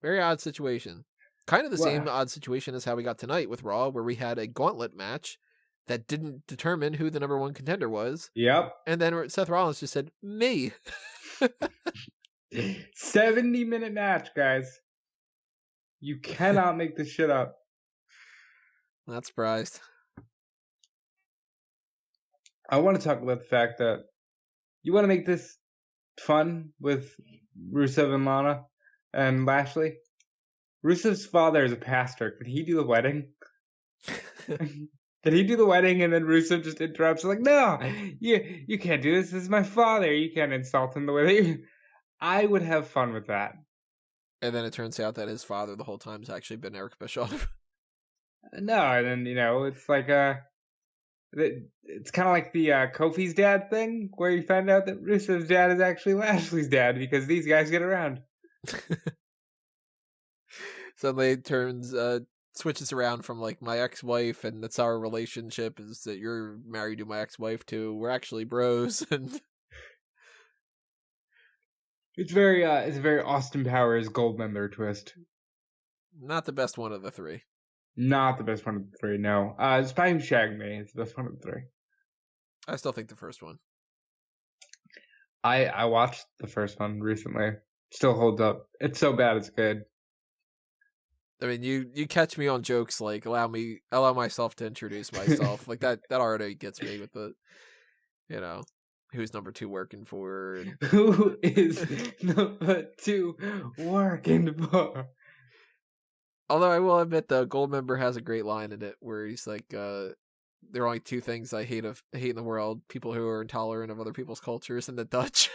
S1: Very odd situation. Kind of the same odd situation as how we got tonight with Raw, where we had a gauntlet match that didn't determine who the number one contender was.
S2: Yep.
S1: And then Seth Rollins just said, me.
S2: 70-minute match, guys. You cannot make this shit up.
S1: Not surprised.
S2: I want to talk about the fact that you want to make this fun with Rusev and Lana and Lashley. Rusev's father is a pastor. Could he do the wedding? Could he do the wedding and then Rusev just interrupts like, no, you can't do this. This is my father. You can't insult him the way that you... I would have fun with that.
S1: And then it turns out that his father the whole time has actually been Eric Bischoff.
S2: No, and then, it's like it's kind of like the Kofi's dad thing, where you find out that Rusev's dad is actually Lashley's dad because these guys get around.
S1: Suddenly it switches around from like my ex-wife and that's our relationship is that you're married to my ex-wife to we're actually bros. And it's
S2: very Austin Powers Goldmember twist.
S1: Not the best one of the three.
S2: Not the best one of the three, no. It's probably Shag Me. It's the best one of the three.
S1: I still think the first one.
S2: I watched the first one recently. Still holds up. It's so bad it's good.
S1: I mean, you catch me on jokes like allow myself to introduce myself. Like that already gets me with the, who's number 2 working for? And...
S2: Who is number 2 working for?
S1: Although I will admit, the Goldmember has a great line in it where he's like, there are only 2 things I hate in the world: people who are intolerant of other people's cultures and the Dutch.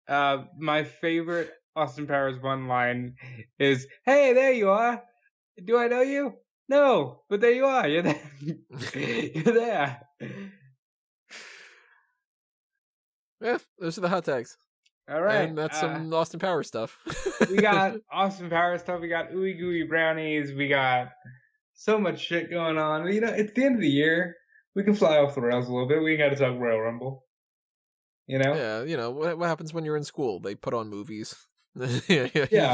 S2: My favorite Austin Powers one line is, "Hey, there you are. Do I know you? No, but there you are. You're there. You're there."
S1: Yeah, those are the hot tags.
S2: All right.
S1: And that's some Austin Powers stuff.
S2: We got Austin Powers stuff. We got ooey gooey brownies. We got so much shit going on. It's the end of the year. We can fly off the rails a little bit. We ain't got to talk Royal Rumble.
S1: Yeah, what happens when you're in school? They put on movies.
S2: Yeah,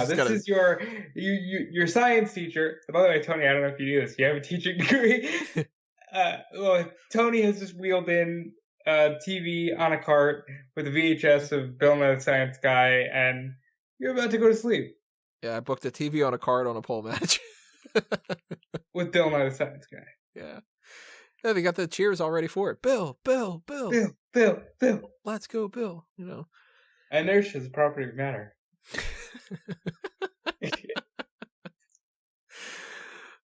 S2: this is your science teacher. By the way, Tony, I don't know if you do this. You have a teaching degree. Well, Tony has just wheeled in TV on a cart with a VHS of Bill Nye the Science Guy, and you're about to go to sleep.
S1: Yeah, I booked a TV on a cart on a pole match.
S2: With Bill Nye the Science Guy.
S1: Yeah. Yeah, they got the cheers already for it. Bill. Let's go, Bill.
S2: Inertia is a property of matter.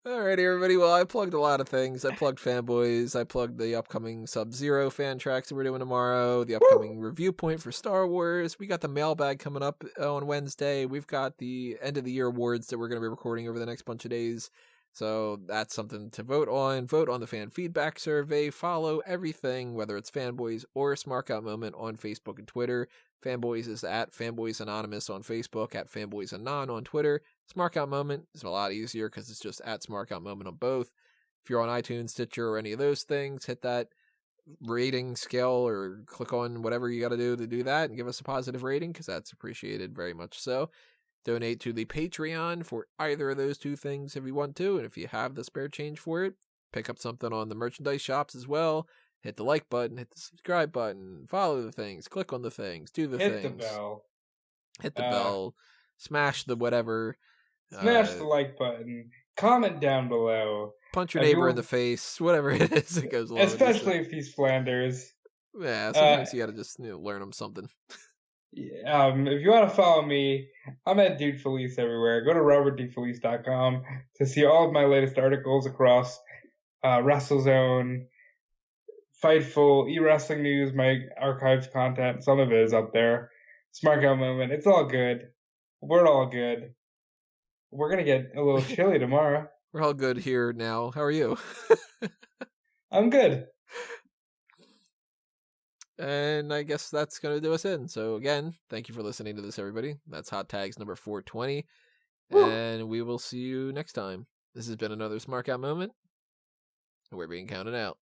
S1: Alrighty, everybody. Well, I plugged a lot of things. I plugged Fanboys. I plugged the upcoming Sub-Zero fan tracks that we're doing tomorrow. The upcoming review point for Star Wars. We got the mailbag coming up on Wednesday. We've got the end of the year awards that we're going to be recording over the next bunch of days. So that's something to vote on. Vote on the fan feedback survey. Follow everything, whether it's Fanboys or Smark Out Moment on Facebook and Twitter. Fanboys is at Fanboys Anonymous on Facebook, at Fanboys Anon on Twitter. Smark Out Moment is a lot easier because it's just at Smark Out Moment on both. If you're on iTunes, Stitcher, or any of those things, hit that rating scale or click on whatever you got to do that and give us a positive rating because that's appreciated very much so. Donate to the Patreon for either of those 2 things if you want to, and if you have the spare change for it, pick up something on the merchandise shops as well. Hit the like button, hit the subscribe button, follow the things, click on the things, do the things.
S2: Hit the bell.
S1: Hit the bell. Smash the whatever.
S2: Smash the like button. Comment down below.
S1: Punch your neighbor in the face. Whatever it is, it goes along.
S2: Especially if he's Flanders.
S1: Yeah, sometimes you gotta just learn them something.
S2: If you want to follow me, I'm at Dude Felice everywhere. Go to robertdfelice.com to see all of my latest articles across WrestleZone, Fightful, eWrestling News, my archives content. Some of it is up there. Smark Out Moment. It's all good. We're all good. We're going to get a little chilly tomorrow.
S1: We're all good here now. How are you?
S2: I'm good.
S1: And I guess that's going to do us in. So again, thank you for listening to this, everybody. That's Hot Tags number 420. Woo! And we will see you next time. This has been another Smark Out Moment. And we're being counted out.